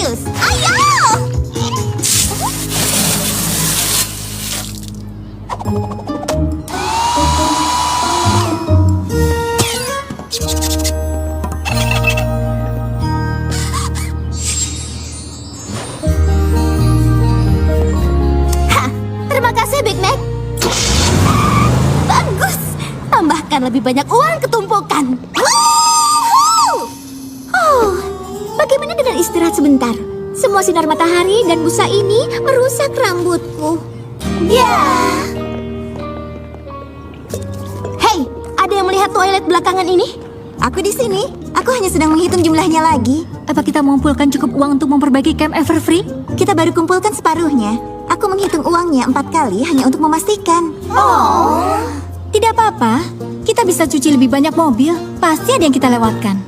serius. Ayo! Terima kasih, Big Mac. Bagus. Tambahkan lebih banyak uang ke tumpukan. Oh, bagaimana dengan istirahat sebentar? Semua sinar matahari dan busa ini merusak rambutku. Ya. Hei, ada yang melihat toilet belakangan ini? Aku di sini. Aku hanya sedang menghitung jumlahnya lagi. Apa kita mengumpulkan cukup uang untuk memperbaiki camp Everfree? Kita baru kumpulkan separuhnya. Aku menghitung uangnya 4 kali hanya untuk memastikan. Oh, Tidak apa-apa, kita bisa cuci lebih banyak mobil. Pasti ada yang kita lewatkan.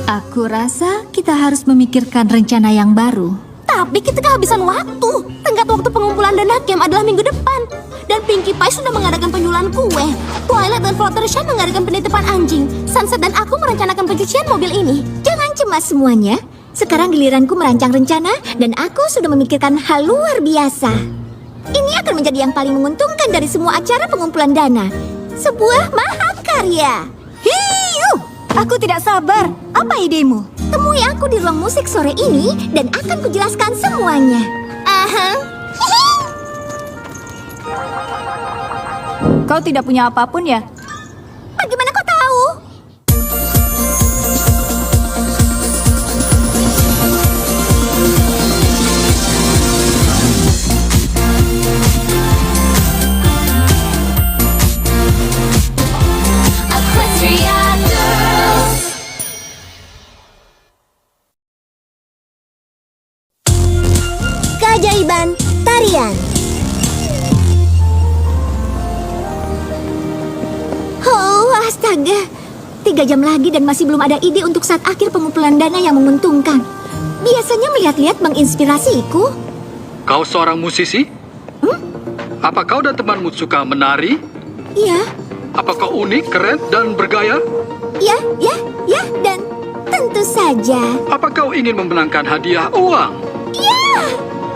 Aku rasa kita harus memikirkan rencana yang baru. tapi kita kehabisan waktu. Tenggat waktu pengumpulan dana camp adalah minggu depan. Dan Pinkie Pie sudah mengadakan penjualan kue. Twilight dan Fluttershy mengadakan penitipan anjing. Sunset dan aku merencanakan pencucian mobil ini. Jangan cemas semuanya. Sekarang giliranku merancang rencana dan aku sudah memikirkan hal luar biasa. Ini akan menjadi yang paling menguntungkan dari semua acara pengumpulan dana. Sebuah mahakarya. Hiu! Aku tidak sabar. Apa idemu? Temui aku di ruang musik sore ini dan akan kujelaskan semuanya. Kau tidak punya apapun ya? Bagaimana kau tahu? Keajaiban tarian. Oh, astaga. 3 jam lagi dan masih belum ada ide untuk saat akhir pengumpulan dana yang menguntungkan. Biasanya melihat-lihat menginspirasiku. Kau seorang musisi? Apa kau dan temanmu suka menari? Ya, Apa kau unik, keren, dan bergaya? ya, dan tentu saja. Apa kau ingin memenangkan hadiah uang? Ya,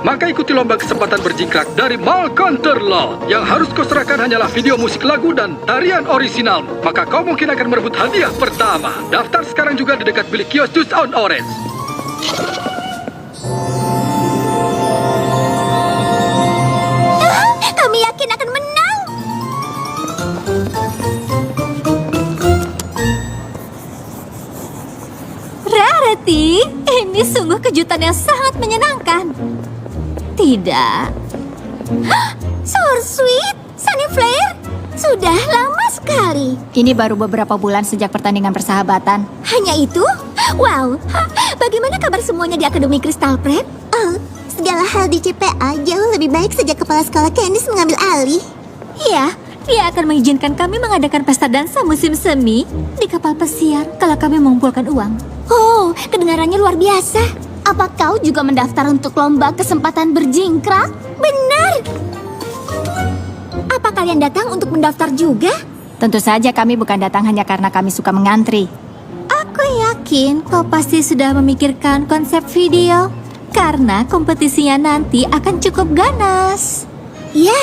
Maka ikuti lomba kesempatan berjingkrak dari Malcounterlaw. Yang harus kau serahkan hanyalah video musik lagu dan tarian orisinal. Maka kau mungkin akan merebut hadiah pertama. Daftar sekarang juga di dekat bilik kios Jus on Orange. kami yakin akan menang. Rarity, ini sungguh kejutan yang sangat menyenangkan. Tidak. Sour Sweet, Sunny Flare, sudah lama sekali. Ini baru beberapa bulan sejak pertandingan persahabatan. Hanya itu? Wow, bagaimana kabar semuanya di Akademi Crystal Prep? Oh, segala hal di CPA jauh lebih baik sejak kepala sekolah Candice mengambil alih. Iya, dia akan mengizinkan kami mengadakan pesta dansa musim semi di kapal pesiar kalau kami mengumpulkan uang. Oh, kedengarannya luar biasa. Apa kau juga mendaftar untuk lomba kesempatan berjingkrak? Benar. Apa kalian datang untuk mendaftar juga? Tentu saja kami bukan datang hanya karena kami suka mengantri. Aku yakin kau pasti sudah memikirkan konsep video. Karena kompetisinya nanti akan cukup ganas. Ya,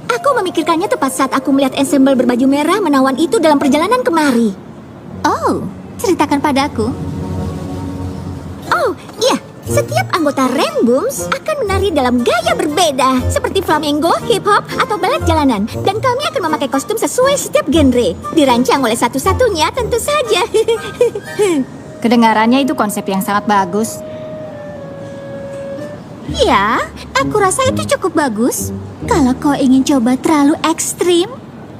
aku memikirkannya tepat saat aku melihat ensemble berbaju merah menawan itu dalam perjalanan kemari. Oh, ceritakan padaku. Oh, iya. Setiap anggota Rambooms akan menari dalam gaya berbeda, seperti flamenco, hip-hop, atau balet jalanan. Dan kami akan memakai kostum sesuai setiap genre. Dirancang oleh satu-satunya, tentu saja. Kedengarannya itu konsep yang sangat bagus. Ya, aku rasa itu cukup bagus. Kalau kau ingin coba terlalu ekstrim.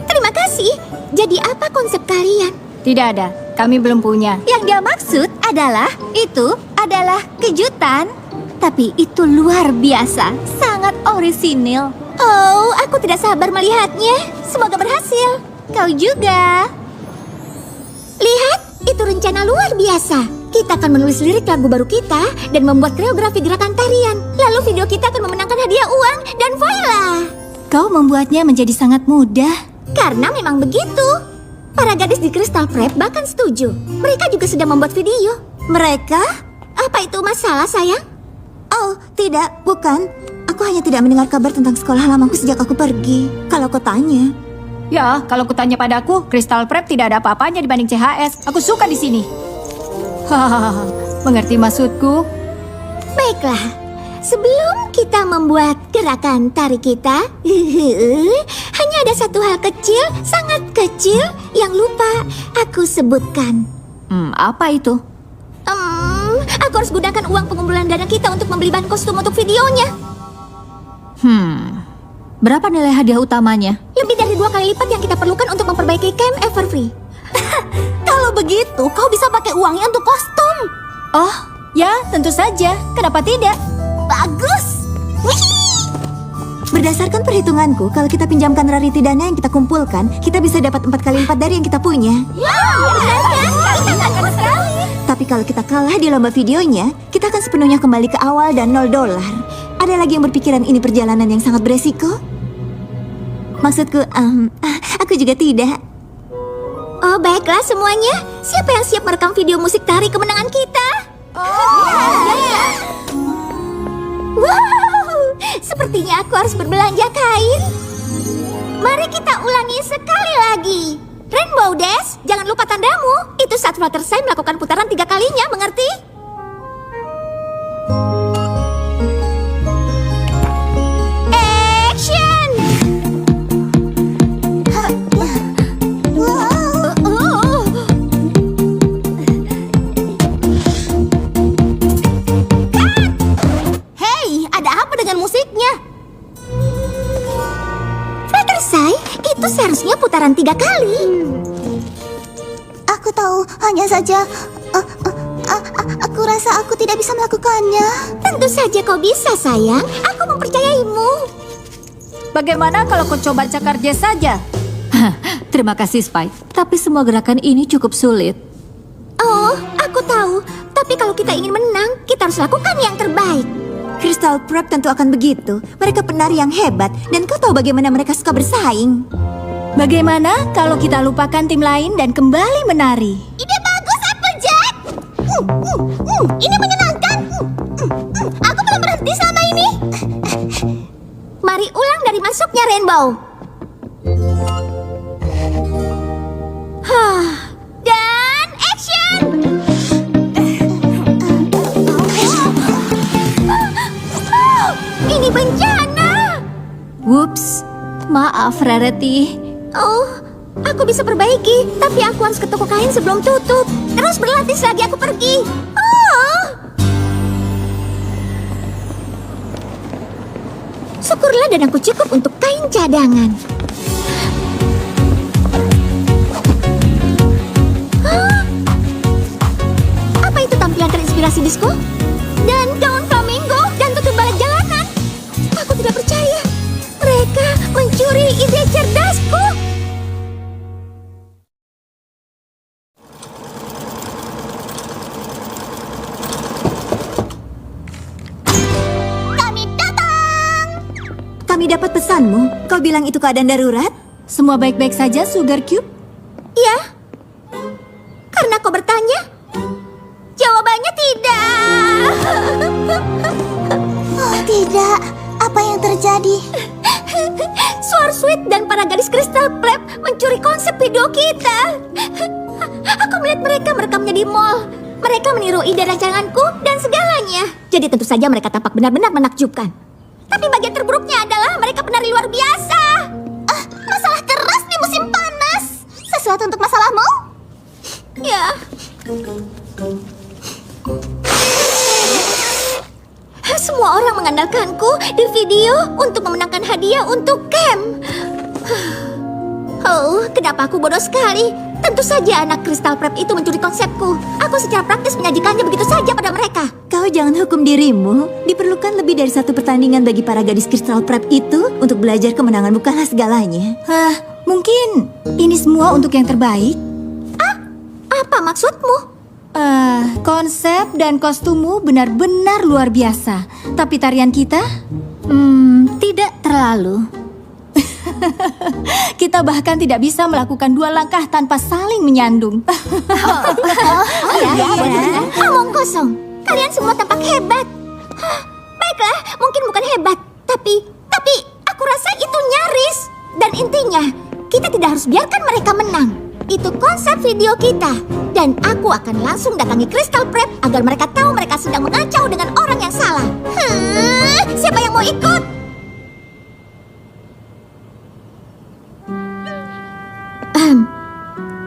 Terima kasih. Jadi apa konsep kalian? Tidak ada, kami belum punya. Yang dia maksud adalah, itu adalah kejutan. Tapi itu luar biasa, sangat orisinil. Oh, aku tidak sabar melihatnya. Semoga berhasil. Kau juga. Lihat, itu rencana luar biasa. Kita akan menulis lirik lagu baru kita dan membuat koreografi gerakan tarian. Lalu video kita akan memenangkan hadiah uang dan voila. Kau membuatnya menjadi sangat mudah. Karena memang begitu. Para gadis di Crystal Prep bahkan setuju. Mereka juga sedang membuat video. Mereka? Apa itu masalah, sayang? Oh, tidak, bukan. Aku hanya tidak mendengar kabar tentang sekolah lamaku sejak aku pergi. Kalau kau tanya. Ya, kalau kutanya padaku, Crystal Prep tidak ada apa-apanya dibanding CHS. Aku suka di sini. Hahaha, mengerti maksudku? Baiklah. Sebelum kita membuat gerakan tari kita, hanya ada satu hal kecil, sangat kecil, yang lupa aku sebutkan. Apa itu? Aku harus gunakan uang pengumpulan dana kita untuk membeli bahan kostum untuk videonya. Berapa nilai hadiah utamanya? Lebih dari 2 kali lipat yang kita perlukan untuk memperbaiki camp Everfree. Kalau begitu, kau bisa pakai uangnya untuk kostum. Oh, ya tentu saja. Kenapa tidak? Bagus. Berdasarkan perhitunganku, kalau kita pinjamkan rarity dana yang kita kumpulkan, kita bisa dapat 4 kali lipat dari yang kita punya. Tapi kalau kita kalah di lomba videonya, kita akan sepenuhnya kembali ke awal dan $0. Ada lagi yang berpikiran ini perjalanan yang sangat beresiko? Maksudku, aku juga tidak. Oh, baiklah semuanya. Siapa yang siap merekam video musik tari kemenangan kita? Wow, sepertinya aku harus berbelanja kain. Mari kita ulangi sekali lagi. Rainbow Dash, jangan lupa tandamu. Itu saat Fluttershy melakukan putaran 3 kalinya, mengerti? Action! Hei, ada apa dengan musiknya? Fluttershy, itu seharusnya putaran 3 kali. Aku tahu, hanya saja aku rasa aku tidak bisa melakukannya. Tentu saja kau bisa, sayang. Aku mempercayaimu. Bagaimana kalau kau coba cakar jazz saja? Terima kasih, Spike. Tapi semua gerakan ini cukup sulit. Oh, aku tahu. Tapi kalau kita ingin menang, kita harus lakukan yang terbaik. Crystal Prep tentu akan begitu. Mereka penari yang hebat, dan kau tahu bagaimana mereka suka bersaing. Bagaimana kalau kita lupakan tim lain dan kembali menari? Ide bagus, Applejack. Ini menyenangkan. Aku belum berhenti selama ini. Mari ulang dari masuknya Rainbow. Dan action. Ini bencana. Whoops, maaf Rarity. Oh, aku bisa perbaiki, tapi aku harus ke toko kain sebelum tutup. Terus berlatih selagi aku pergi. Oh. Syukurlah danaku cukup untuk kain cadangan. Hah? Apa itu tampilan terinspirasi disco? Dan gaun flamingo dan tutup balik jalanan. Aku tidak percaya. Mereka mencuri ide cerdasku. Kami datang. Kami dapat pesanmu. Kau bilang itu keadaan darurat? Semua baik-baik saja, Sugar Cube? Ya. Karena kau bertanya? Jawabannya tidak. Oh, tidak. Apa yang terjadi? Sweet dan para gadis Crystal Prep mencuri konsep video kita. Aku melihat mereka merekamnya di mall. Mereka meniru ide rancanganku dan segalanya. Jadi tentu saja mereka tampak benar-benar menakjubkan. Tapi bagian terburuknya adalah mereka penari luar biasa. Masalah keras di musim panas. Sesuatu untuk masalahmu? Ya. Semua orang mengandalkanku di video untuk memenangkan hadiah untuk camp. Oh, kenapa aku bodoh sekali? Tentu saja anak Crystal Prep itu mencuri konsepku. Aku secara praktis menyajikannya begitu saja pada mereka. Kau jangan hukum dirimu. Diperlukan lebih dari satu pertandingan bagi para gadis Crystal Prep itu untuk belajar kemenangan bukanlah segalanya. Mungkin ini semua untuk yang terbaik. Apa maksudmu? Konsep dan kostummu benar-benar luar biasa. Tapi tarian kita? Tidak terlalu. Kita bahkan tidak bisa melakukan 2 langkah tanpa saling menyandung. Omong kosong. Kalian semua tampak hebat. Baiklah, mungkin bukan hebat, tapi aku rasa itu nyaris. Dan intinya, kita tidak harus biarkan mereka menang. Itu konsep video kita. Dan aku akan langsung datangi Crystal Prep agar mereka tahu mereka sedang mengacau dengan orang yang salah. Siapa yang mau ikut?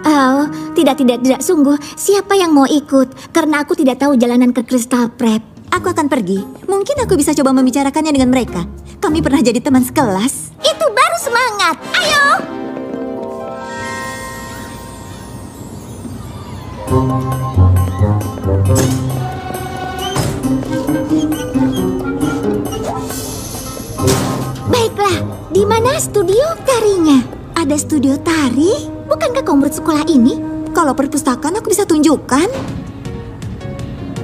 Oh, tidak, sungguh. Siapa yang mau ikut? Karena aku tidak tahu jalanan ke Crystal Prep. Aku akan pergi. Mungkin aku bisa coba membicarakannya dengan mereka. Kami pernah jadi teman sekelas. Itu baru semangat. Ayo! Baiklah, di mana studio tarinya? Ada studio tari? Bukankah kau murid sekolah ini? Kalau perpustakaan aku bisa tunjukkan.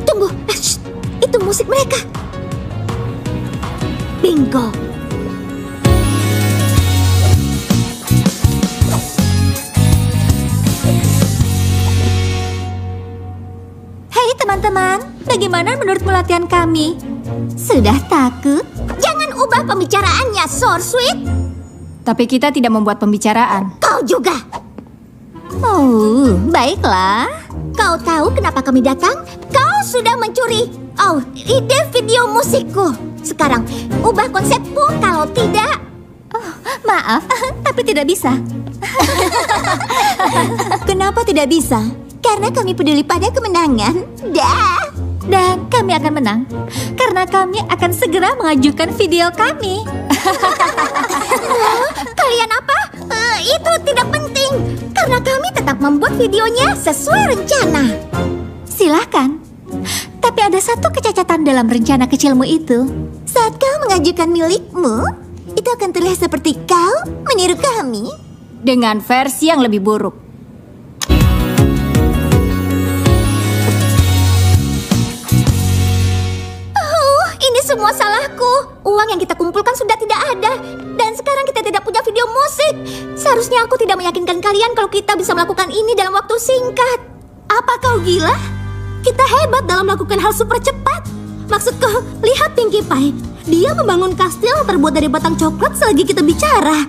Tunggu, shh, itu musik mereka. Bingo. Hei teman-teman, bagaimana menurut pelatihan kami? Sudah takut? Jangan ubah pembicaraannya, Sweet. Tapi kita tidak membuat pembicaraan. Kau juga. Oh, baiklah. Kau tahu kenapa kami datang? Kau sudah mencuri. Oh, ide video musikku. Sekarang, ubah konsepmu. Kalau tidak, Maaf, tapi tidak bisa. Kenapa tidak bisa? Karena kami peduli pada kemenangan. Dan kami akan menang. Karena kami akan segera mengajukan video kami. kalian apa? Itu tidak penting. Karena kami tetap membuat videonya sesuai rencana. Silahkan. Tapi ada satu kecacatan dalam rencana kecilmu itu. Saat kau mengajukan milikmu, itu akan terlihat seperti kau meniru kami. Dengan versi yang lebih buruk. Ini semua salahku. Uang yang kita kumpulkan sudah tidak ada. Dan sekarang kita tidak punya video musik. Seharusnya aku tidak meyakinkan kalian kalau kita bisa melakukan ini dalam waktu singkat. Apa kau gila? Kita hebat dalam melakukan hal super cepat. Maksudku, lihat Pinkie Pie. Dia membangun kastil terbuat dari batang coklat selagi kita bicara.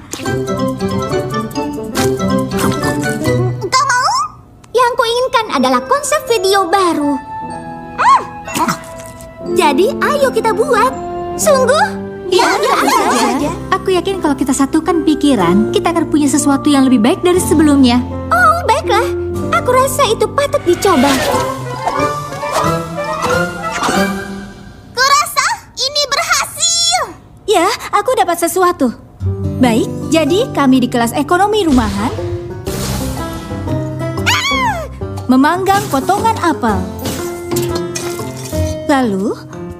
Kau mau? Yang kuinginkan adalah konsep video baru. Jadi, ayo kita buat. Sungguh? Ya, saja. Aku yakin kalau kita satukan pikiran, kita akan punya sesuatu yang lebih baik dari sebelumnya. Oh, baiklah. Aku rasa itu patut dicoba. Kurasa ini berhasil. Ya, aku dapat sesuatu. Baik, jadi kami di kelas ekonomi rumahan memanggang potongan apel. Lalu,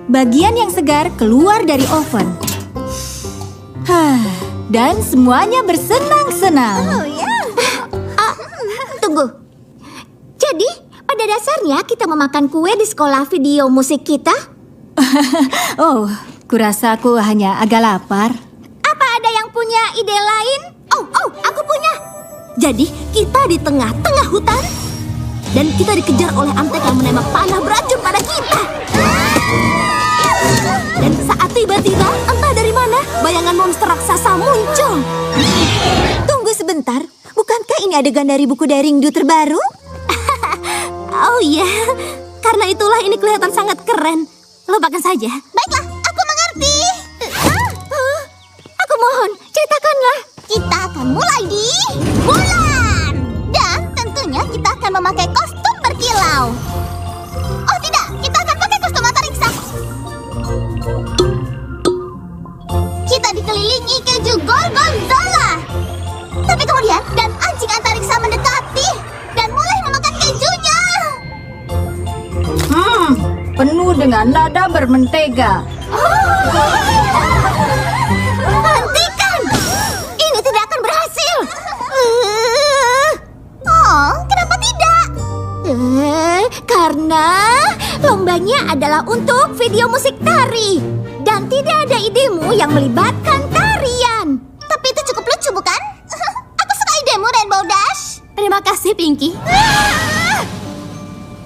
bagian yang segar keluar dari oven. Dan semuanya bersenang-senang. Tunggu. Jadi, pada dasarnya kita memakan kue di sekolah video musik kita? Oh, kurasa aku hanya agak lapar. Apa ada yang punya ide lain? Oh, aku punya. Jadi, kita di tengah-tengah hutan dan kita dikejar oleh antek yang menembak panah beracun pada kita. Dan saat tiba-tiba, entah dari mana, bayangan monster raksasa muncul. Tunggu sebentar, bukankah ini adegan dari buku daringdu terbaru? Oh iya, karena itulah ini kelihatan sangat keren. Lupakan saja. Baiklah, aku mengerti. Aku mohon, ceritakanlah. Kita akan mulai di bulan. Dan tentunya kita akan memakai kostum berkilau. Oh tidak, kita akan pakai kostum antariksa. Kita dikelilingi keju gorgonzola. Tapi kemudian, dan anjing antariksa mendekati dan mulai memakan kejunya. Penuh dengan lada bermentega. Hentikan! Ini tidak akan berhasil. Oh, kenapa tidak? Karena lombanya adalah untuk video musik tari. Dan tidak ada idemu yang melibatkan tarian. Tapi itu cukup lucu, bukan? kasih, Pinky.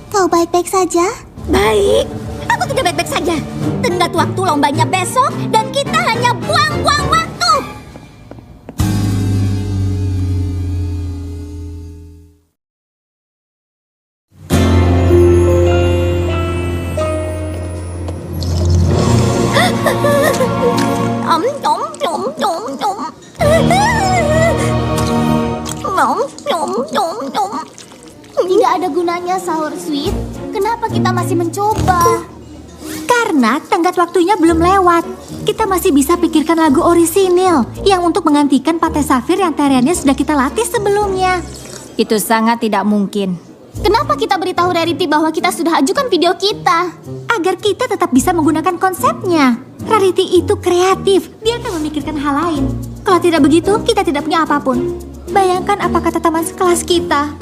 Kau baik-baik saja? Baik. Aku tidak baik-baik saja. Tenggat waktu lombanya besok dan kita hanya buang-buang waktu. Tidak ada gunanya sahur sweet. Kenapa kita masih mencoba? Karena tenggat waktunya belum lewat. Kita masih bisa pikirkan lagu orisinil yang untuk menggantikan Pate Safir yang tariannya sudah kita latih sebelumnya. Itu sangat tidak mungkin. Kenapa kita beritahu Rarity bahwa kita sudah ajukan video kita? Agar kita tetap bisa menggunakan konsepnya. Rarity itu kreatif, dia akan memikirkan hal lain. Kalau tidak begitu, kita tidak punya apapun. Bayangkan apa kata teman sekelas kita.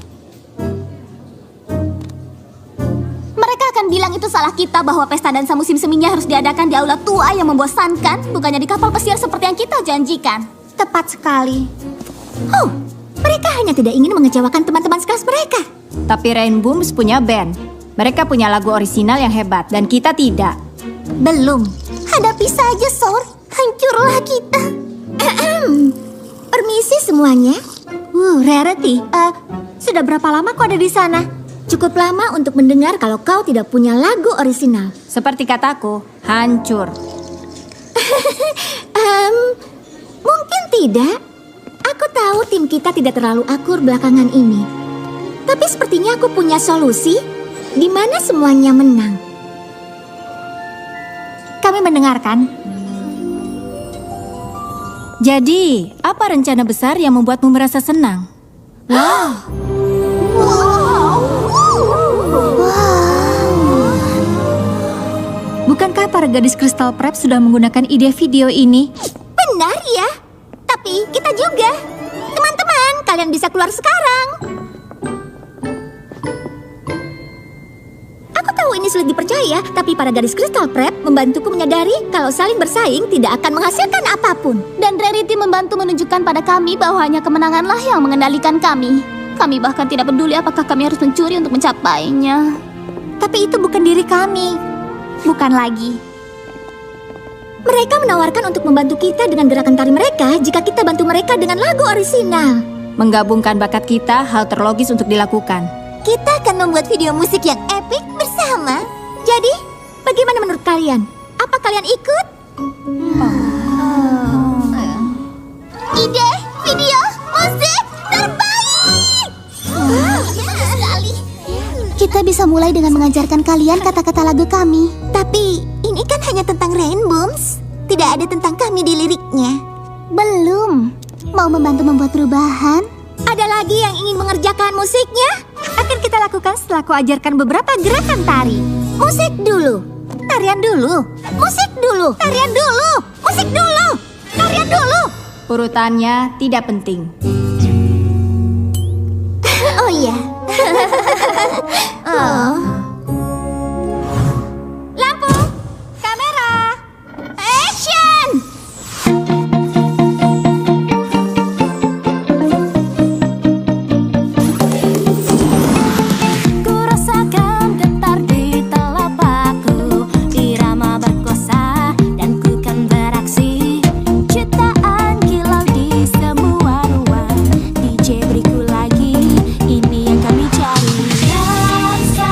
Mereka akan bilang itu salah kita bahwa pesta dansa musim seminya harus diadakan di aula tua yang membosankan, bukannya di kapal pesiar seperti yang kita janjikan. Tepat sekali. Oh, mereka hanya tidak ingin mengecewakan teman-teman sekelas mereka. Tapi Rainbooms punya band. Mereka punya lagu orisinal yang hebat dan kita tidak. Belum. Hadapi saja, Sor. Hancurlah kita. Permisi semuanya. Rarity, sudah berapa lama kau ada di sana? Cukup lama untuk mendengar kalau kau tidak punya lagu orisinal. Seperti kataku, hancur. Mungkin tidak. Aku tahu tim kita tidak terlalu akur belakangan ini. Tapi sepertinya aku punya solusi di mana semuanya menang. Kami mendengarkan. Jadi, apa rencana besar yang membuatmu merasa senang? Bukankah para gadis Crystal Prep sudah menggunakan ide video ini? Benar ya. Tapi kita juga. Teman-teman, kalian bisa keluar sekarang. Aku tahu ini sulit dipercaya, tapi para gadis Crystal Prep membantuku menyadari kalau saling bersaing tidak akan menghasilkan apapun. Dan Rarity membantu menunjukkan pada kami bahwa hanya kemenanganlah yang mengendalikan kami. Kami bahkan tidak peduli apakah kami harus mencuri untuk mencapainya. Tapi itu bukan diri kami. Bukan lagi. Mereka menawarkan untuk membantu kita dengan gerakan tari mereka jika kita bantu mereka dengan lagu orisinal. Menggabungkan bakat kita, hal terlogis untuk dilakukan. Kita akan membuat video musik yang epik bersama. Jadi, bagaimana menurut kalian? Apa kalian ikut? Ide, video, musik terbaik! Bagus sekali. Kita bisa mulai dengan mengajarkan kalian kata-kata lagu kami. Tapi, ini kan hanya tentang Rainbooms. Tidak ada tentang kami di liriknya. Belum. Mau membantu membuat perubahan? Ada lagi yang ingin mengerjakan musiknya? Akan kita lakukan setelah aku ajarkan beberapa gerakan tari. Musik dulu. Tarian dulu. Musik dulu. Tarian dulu. Musik dulu. Tarian dulu. Urutannya tidak penting. Oh iya. Lampu, kamera, Action! Ku rasakan getar di telapakku, irama berkuasa dan ku kan beraksi. Jutaan kilau di semua ruang, DJ beriku lagi, ini yang kami cari. Dansa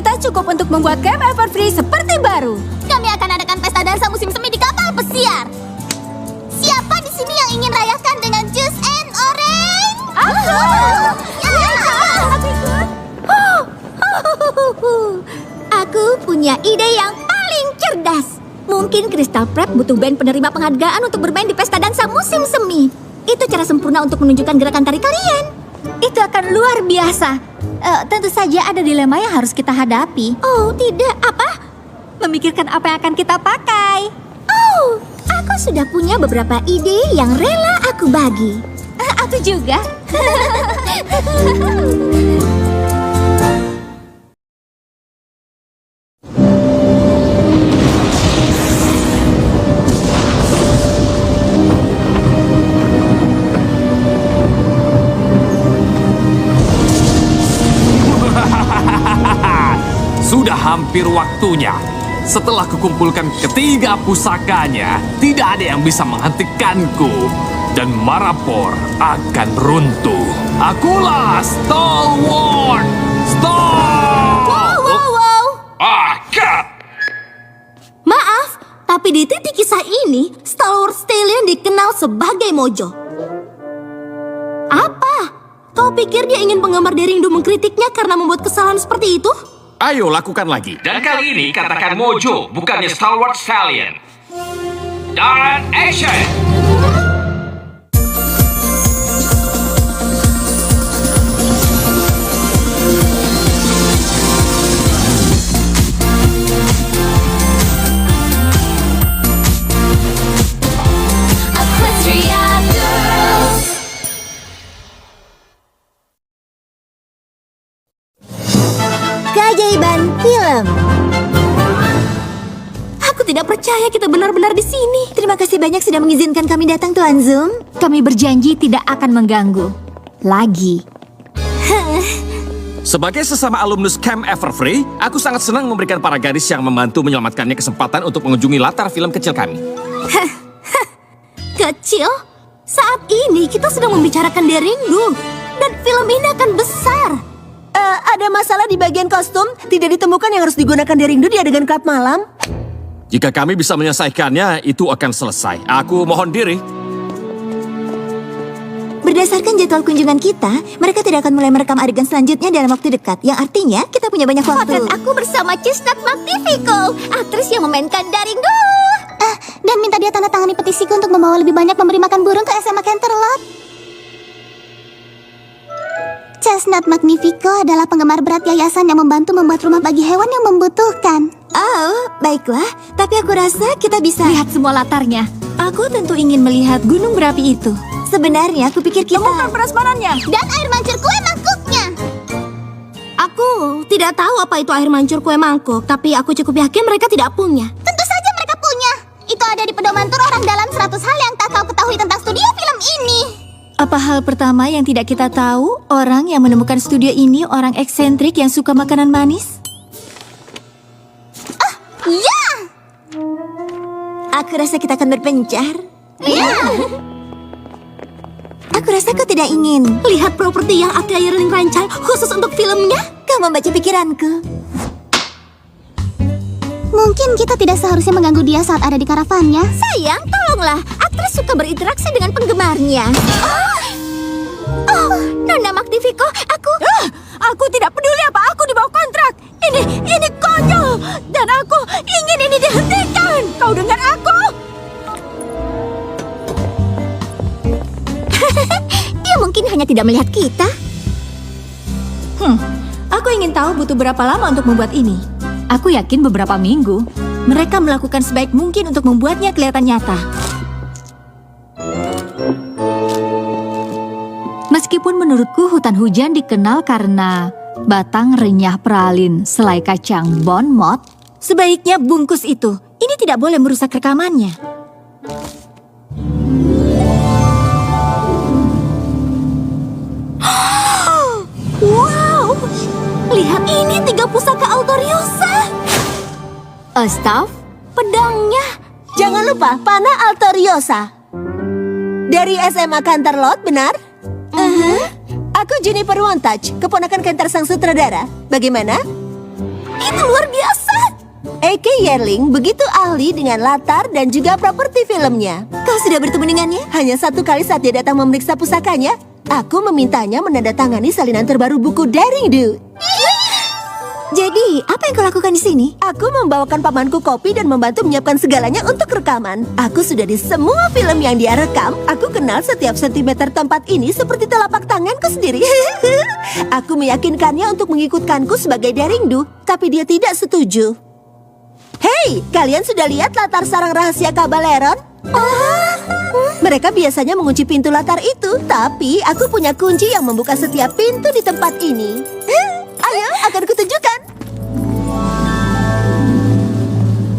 kita cukup untuk membuat Camp Everfree seperti baru. Kami akan adakan pesta dansa musim semi di kapal pesiar. Siapa di sini yang ingin rayakan dengan jus and orange? Aku! Aku ikut. Aku punya ide yang paling cerdas. Mungkin Crystal Prep butuh band penerima penghargaan untuk bermain di pesta dansa musim semi. Itu cara sempurna untuk menunjukkan gerakan tari kalian. Itu akan luar biasa. Tentu saja ada dilema yang harus kita hadapi. Oh, tidak. Apa? Memikirkan apa yang akan kita pakai. Oh, aku sudah punya beberapa ide yang rela aku bagi. Aku juga. Sudah hampir waktunya. Setelah kukumpulkan ketiga pusakanya, tidak ada yang bisa menghentikanku. Dan Marapor akan runtuh. Akulah Stalwart! Wow. Cut! Maaf, tapi di titik kisah ini, Stalwart Stallion dikenal sebagai Mojo. Apa? Kau pikir dia ingin penggemar Derindu mengkritiknya karena membuat kesalahan seperti itu? Ayo lakukan lagi. Dan kali ini katakan Mojo, bukannya Stalwart Stallion. Dan action! Keajaiban film. Aku tidak percaya kita benar-benar di sini. Terima kasih banyak sudah mengizinkan kami datang, Tuan Zoom. Kami berjanji tidak akan mengganggu. Lagi. Sebagai sesama alumnus Camp Everfree, aku sangat senang memberikan para gadis yang membantu menyelamatkannya kesempatan untuk mengunjungi latar film kecil kami. Kecil? Saat ini kita sedang membicarakan Derindu. Dan film ini akan besar. Ada masalah di bagian kostum? Tidak ditemukan yang harus digunakan Derindu di adegan klub malam? Jika kami bisa menyelesaikannya, itu akan selesai. Aku mohon diri. Berdasarkan jadwal kunjungan kita, mereka tidak akan mulai merekam adegan selanjutnya dalam waktu dekat. Yang artinya kita punya banyak waktu. Potret aku bersama Chestnut Magnifico, aktris yang memainkan Derindu. Dan minta dia tanda tangani petisiku untuk membawa lebih banyak pemberi makan burung ke SMA Canterlot. Chestnut Magnifico adalah penggemar berat yayasan yang membantu membuat rumah bagi hewan yang membutuhkan. Oh, baiklah. Tapi aku rasa kita bisa... Lihat semua latarnya. Aku tentu ingin melihat gunung berapi itu. Sebenarnya aku pikir kita... Temukan prasmanannya. Dan air mancur kue mangkuknya. Aku tidak tahu apa itu air mancur kue mangkuk, tapi aku cukup yakin mereka tidak punya. Tentu saja mereka punya. Itu ada di pedoman tur orang dalam 100 hal yang tak kau ketahui tentang studio film ini. Apa hal pertama yang tidak kita tahu? Orang yang menemukan studio ini orang eksentrik yang suka makanan manis? Ya! Aku rasa kita akan berpencar. Ya. Aku rasa kau tidak ingin. Lihat properti yang Aka Yearling rancang khusus untuk filmnya. Kau membaca pikiranku. Mungkin kita tidak seharusnya mengganggu dia saat ada di karavannya. Sayang, tolonglah. Aktris suka berinteraksi dengan penggemarnya. Oh, Nona Magnifico, Aku tidak peduli apa aku di bawah kontrak. Ini konyol. Dan aku ingin ini dihentikan. Kau dengar aku? Dia mungkin hanya tidak melihat kita. Aku ingin tahu butuh berapa lama untuk membuat ini. Aku yakin beberapa minggu. Mereka melakukan sebaik mungkin untuk membuatnya kelihatan nyata. Meskipun menurutku hutan hujan dikenal karena batang renyah pralin selai kacang bon mot, sebaiknya bungkus itu. Ini tidak boleh merusak rekamannya. Wow, lihat ini 3 pusaka Altoriosa. A staff? Pedangnya. Jangan lupa, Pana Altoriosa. Dari SMA Canterlot, benar? Aku Juniper Wontage, keponakan Canter sang sutradara. Bagaimana? Itu luar biasa. A.K. Yearling begitu ahli dengan latar dan juga properti filmnya. Kau sudah bertemu dengannya? Hanya satu kali saat dia datang memeriksa pusakanya, aku memintanya menandatangani salinan terbaru buku Daring Do. Jadi, apa yang kau lakukan di sini? Aku membawakan pamanku kopi dan membantu menyiapkan segalanya untuk rekaman. Aku sudah di semua film yang dia rekam. Aku kenal setiap sentimeter tempat ini seperti telapak tanganku sendiri. Aku meyakinkannya untuk mengikutkanku sebagai Daring Do, tapi dia tidak setuju. Hei, kalian sudah lihat latar sarang rahasia Kabaleron? Mereka biasanya mengunci pintu latar itu, tapi aku punya kunci yang membuka setiap pintu di tempat ini. Ayo, akan kutunjukkan.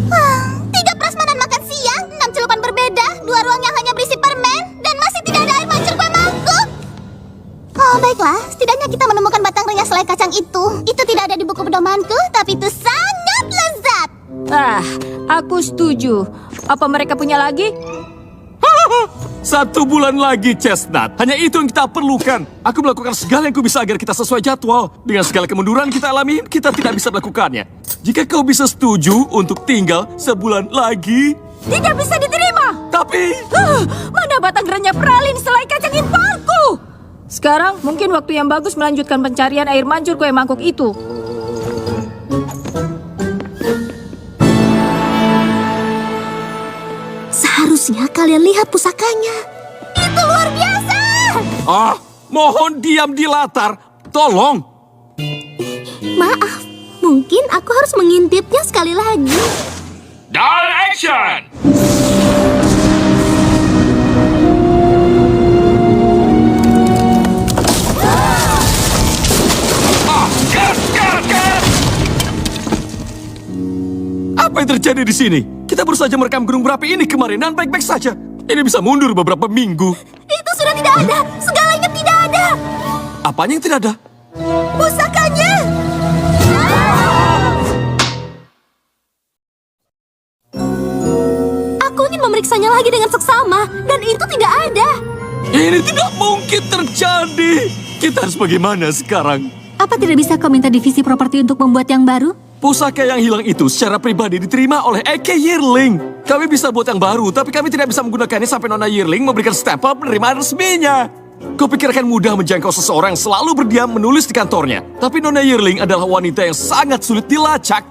3 prasmanan makan siang, 6 celupan berbeda, 2 ruang yang hanya berisi permen, dan masih tidak ada air mancur kue mangkuk. Oh, baiklah. Setidaknya kita menemukan batang renyah selai kacang itu. Itu tidak ada di buku pedomanku, tapi itu sangat lezat. Aku setuju. Apa mereka punya lagi? 1 bulan lagi, Chestnut. Hanya itu yang kita perlukan. Aku melakukan segala yang ku bisa agar kita sesuai jadwal. Dengan segala kemunduran kita alami, kita tidak bisa melakukannya. Jika kau bisa setuju untuk tinggal sebulan lagi... Tidak bisa diterima. Tapi... Mana batang renyah pralin selai kacang imparku? Sekarang mungkin waktu yang bagus melanjutkan pencarian air mancur kue mangkuk itu. Seharusnya kalian lihat pusakanya. Itu luar biasa. Mohon diam di latar. Tolong. Maaf, mungkin aku harus mengintipnya sekali lagi. Dan action! Apa yang terjadi di sini? Kita baru saja merekam gunung berapi ini kemarin dan baik-baik saja. Ini bisa mundur beberapa minggu. Itu sudah tidak ada. Segalanya tidak ada. Apanya yang tidak ada? Pusakanya. Aku ingin memeriksanya lagi dengan seksama, dan itu tidak ada. Ini tidak mungkin terjadi. Kita harus bagaimana sekarang? Apa tidak bisa kau minta divisi properti untuk membuat yang baru? Pusaka yang hilang itu secara pribadi diterima oleh A.K. Yearling. Kami bisa buat yang baru, tapi kami tidak bisa menggunakannya sampai Nona Yearling memberikan stempel penerimaan resminya. Kau pikir akan mudah menjangkau seseorang yang selalu berdiam menulis di kantornya. Tapi Nona Yearling adalah wanita yang sangat sulit dilacak.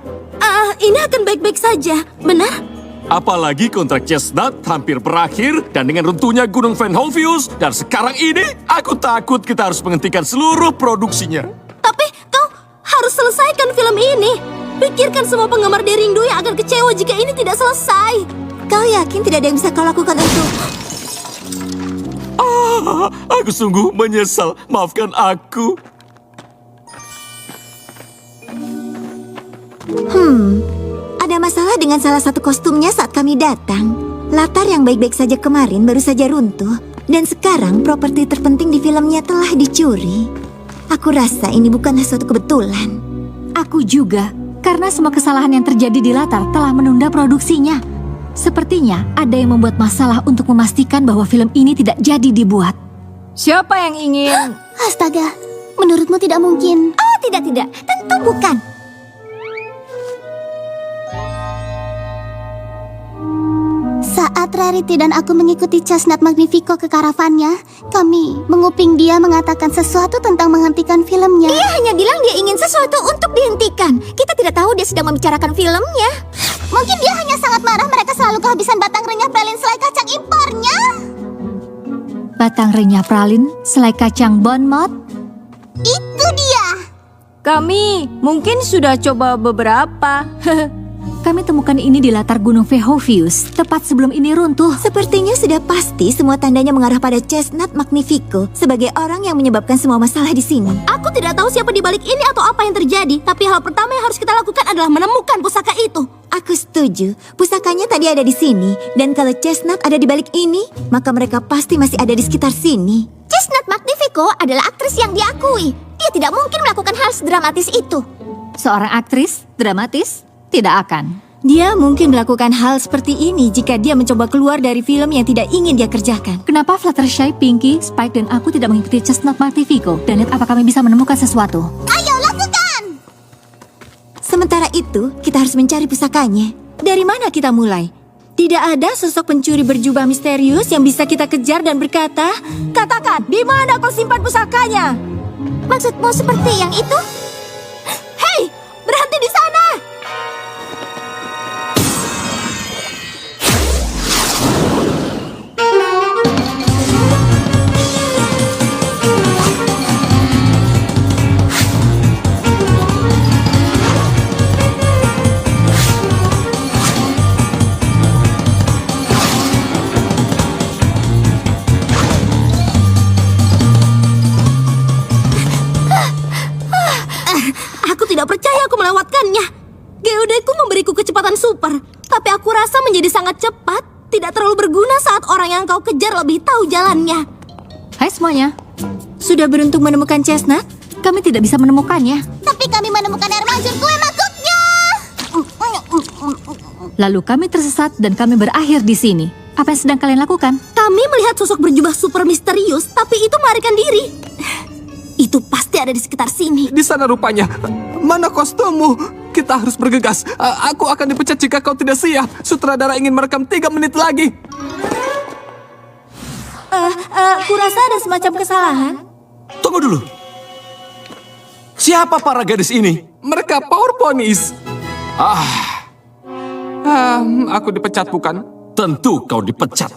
Ini akan baik-baik saja, benar? Apalagi kontrak Chestnut hampir berakhir dan dengan runtuhnya Gunung Venhovius. Dan sekarang ini, aku takut kita harus menghentikan seluruh produksinya. Tapi kau harus selesaikan film ini. Pikirkan semua penggemar Daring Do yang akan kecewa jika ini tidak selesai. Kau yakin tidak ada yang bisa kau lakukan untuk... Aku sungguh menyesal. Maafkan aku. Ada masalah dengan salah satu kostumnya saat kami datang. Latar yang baik-baik saja kemarin baru saja runtuh. Dan sekarang properti terpenting di filmnya telah dicuri. Aku rasa ini bukanlah suatu kebetulan. Aku juga, karena semua kesalahan yang terjadi di latar telah menunda produksinya. Sepertinya ada yang membuat masalah untuk memastikan bahwa film ini tidak jadi dibuat. Siapa yang ingin... Astaga, menurutmu tidak mungkin? Oh, tidak. Tentu bukan. Saat Rarity dan aku mengikuti Chestnut Magnifico ke karavannya, kami menguping dia mengatakan sesuatu tentang menghentikan filmnya. Dia hanya bilang dia ingin sesuatu untuk dihentikan. Kita tidak tahu dia sedang membicarakan filmnya. Mungkin dia hanya sangat marah mereka selalu kehabisan batang renyah pralin selai kacang impornya. Batang renyah pralin, selai kacang Bonmot? Itu dia. Kami mungkin sudah coba beberapa. Kami temukan ini di latar Gunung Venhovius, tepat sebelum ini runtuh. Sepertinya sudah pasti semua tandanya mengarah pada Chestnut Magnifico sebagai orang yang menyebabkan semua masalah di sini. Aku tidak tahu siapa di balik ini atau apa yang terjadi, tapi hal pertama yang harus kita lakukan adalah menemukan pusaka itu. Aku setuju. Pusakanya tadi ada di sini, dan kalau Chestnut ada di balik ini, maka mereka pasti masih ada di sekitar sini. Chestnut Magnifico adalah aktris yang diakui. Dia tidak mungkin melakukan hal sedramatis itu. Seorang aktris dramatis? Tidak akan. Dia mungkin melakukan hal seperti ini jika dia mencoba keluar dari film yang tidak ingin dia kerjakan. Kenapa Fluttershy, Pinky, Spike, dan aku tidak mengikuti Chestnut Magnifico dan lihat apa kami bisa menemukan sesuatu? Ayo lakukan! Sementara itu, kita harus mencari pusakanya. Dari mana kita mulai? Tidak ada sosok pencuri berjubah misterius yang bisa kita kejar dan berkata, "Katakan, di mana kau simpan pusakanya?" Maksudmu seperti yang itu? Hei, berhenti di sana! Aku tidak percaya aku melewatkannya. Geodeku memberiku kecepatan super, tapi aku rasa menjadi sangat cepat tidak terlalu berguna saat orang yang kau kejar lebih tahu jalannya. Hai semuanya, sudah beruntung menemukan Chestnut? Kami tidak bisa menemukannya. Tapi kami menemukan air mancur kue mangkuknya. Lalu kami tersesat dan kami berakhir di sini. Apa yang sedang kalian lakukan? Kami melihat sosok berjubah super misterius, tapi itu melarikan diri. Itu pasti ada di sekitar sini. Di sana rupanya. Mana kostummu? Kita harus bergegas. Aku akan dipecat jika kau tidak siap. Sutradara ingin merekam 3 menit lagi. Kurasa ada semacam kesalahan. Tunggu dulu. Siapa para gadis ini? Mereka Power Ponies. Aku dipecat bukan? Tentu kau dipecat.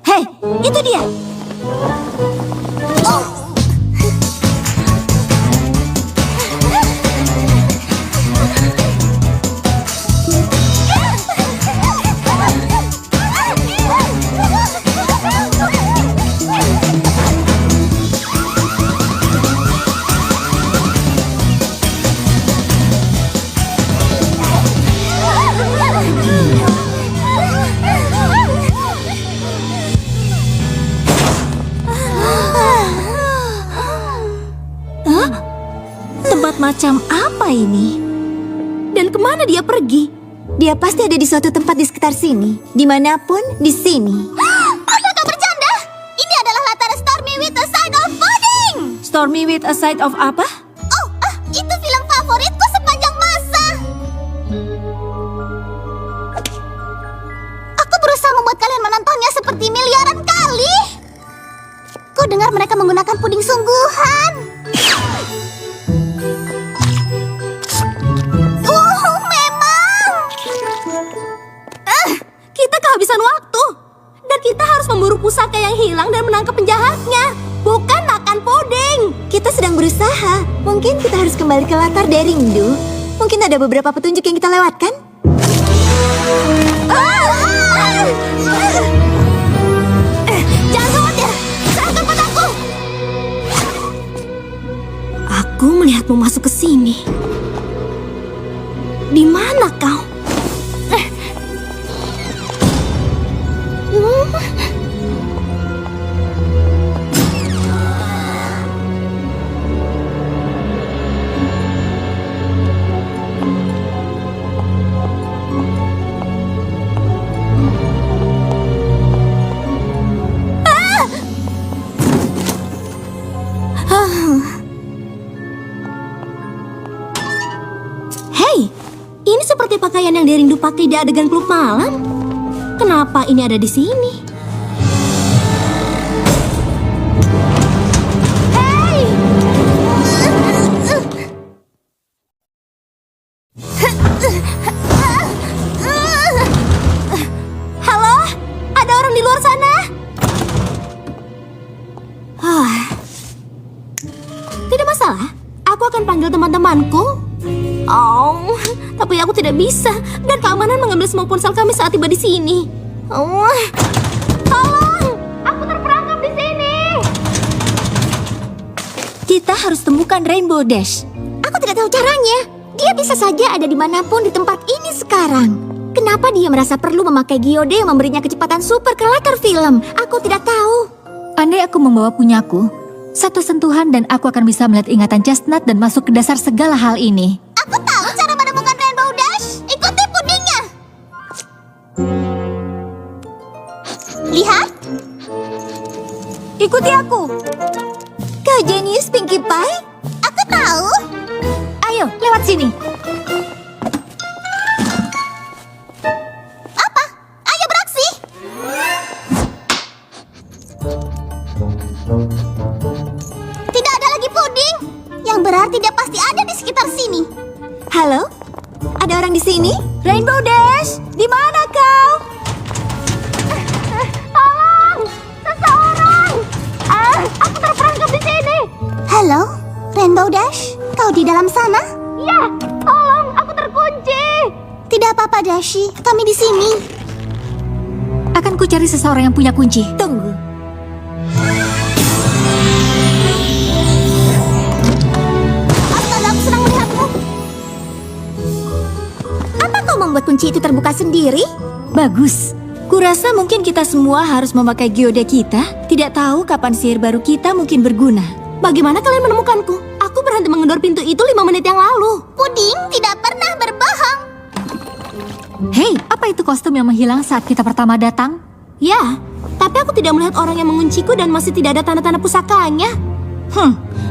Hei, itu dia. Tempat macam apa ini? Dan kemana dia pergi? Dia pasti ada di suatu tempat di sekitar sini. Dimanapun, di sini. Apa kau bercanda? Ini adalah latar Stormy with a Side of Pudding. Stormy with a Side of apa? Oh, itu film favoritku sepanjang masa. Aku berusaha membuat kalian menontonnya seperti miliaran kali. Ku dengar mereka menggunakan puding sungguhan. Memang. Kita kehabisan waktu. Dan kita harus memburu pusaka yang hilang dan menangkap penjahatnya. Bukan makan puding. Kita sedang berusaha. Mungkin kita harus kembali ke latar Derindu. Mungkin ada beberapa petunjuk yang kita lewatkan. Jangan khawatir. Serahkan padaku. Aku melihatmu masuk ke sini. Di mana kau? Hei, ini seperti pakaian yang Derindu pakai di adegan klub malam. Kenapa ini ada di sini? Hei! Halo? Ada orang di luar sana? Tidak masalah. Aku akan panggil teman-temanku. Oh, tapi aku tidak bisa. Dan keamanan mengambil semua ponsel kami saat tiba di sini. Oh, tolong! Aku terperangkap di sini. Kita harus temukan Rainbow Dash. Aku tidak tahu caranya. Dia bisa saja ada dimanapun di tempat ini sekarang. Kenapa dia merasa perlu memakai geode yang memberinya kecepatan super ke latar film? Aku tidak tahu. Andai aku membawa punyaku, satu sentuhan dan aku akan bisa melihat ingatan Chestnut dan masuk ke dasar segala hal ini. Aku tahu cara menemukan Rainbow Dash. Ikuti pudingnya. Lihat. Ikuti aku. Kau jenius, Pinkie Pie. Aku tahu. Ayo, Ayo, lewat sini. Ayo beraksi! Tidak ada lagi puding. Yang berarti dia pasti ada di sekitar sini. Halo? Ada orang di sini? Rainbow Dash, di mana kau? Tolong! Seseorang! Aku terperangkap di sini. Halo, Rainbow Dash? Kau di dalam sana? Ya, tolong, aku terkunci. Tidak apa-apa, Dashi. Kami di sini. Akan ku cari seseorang yang punya kunci. Tunggu. Astaga, aku senang melihatmu. Apa kau membuat kunci itu terbuka sendiri? Bagus. Kurasa mungkin kita semua harus memakai geoda kita. Tidak tahu kapan sihir baru kita mungkin berguna. Bagaimana kalian menemukanku? Aku berhenti mengendor pintu itu 5 menit yang lalu. Puding tidak pernah berbohong. Hei, apa itu kostum yang menghilang saat kita pertama datang? Ya, tapi aku tidak melihat orang yang mengunciku dan masih tidak ada tanda-tanda pusakanya.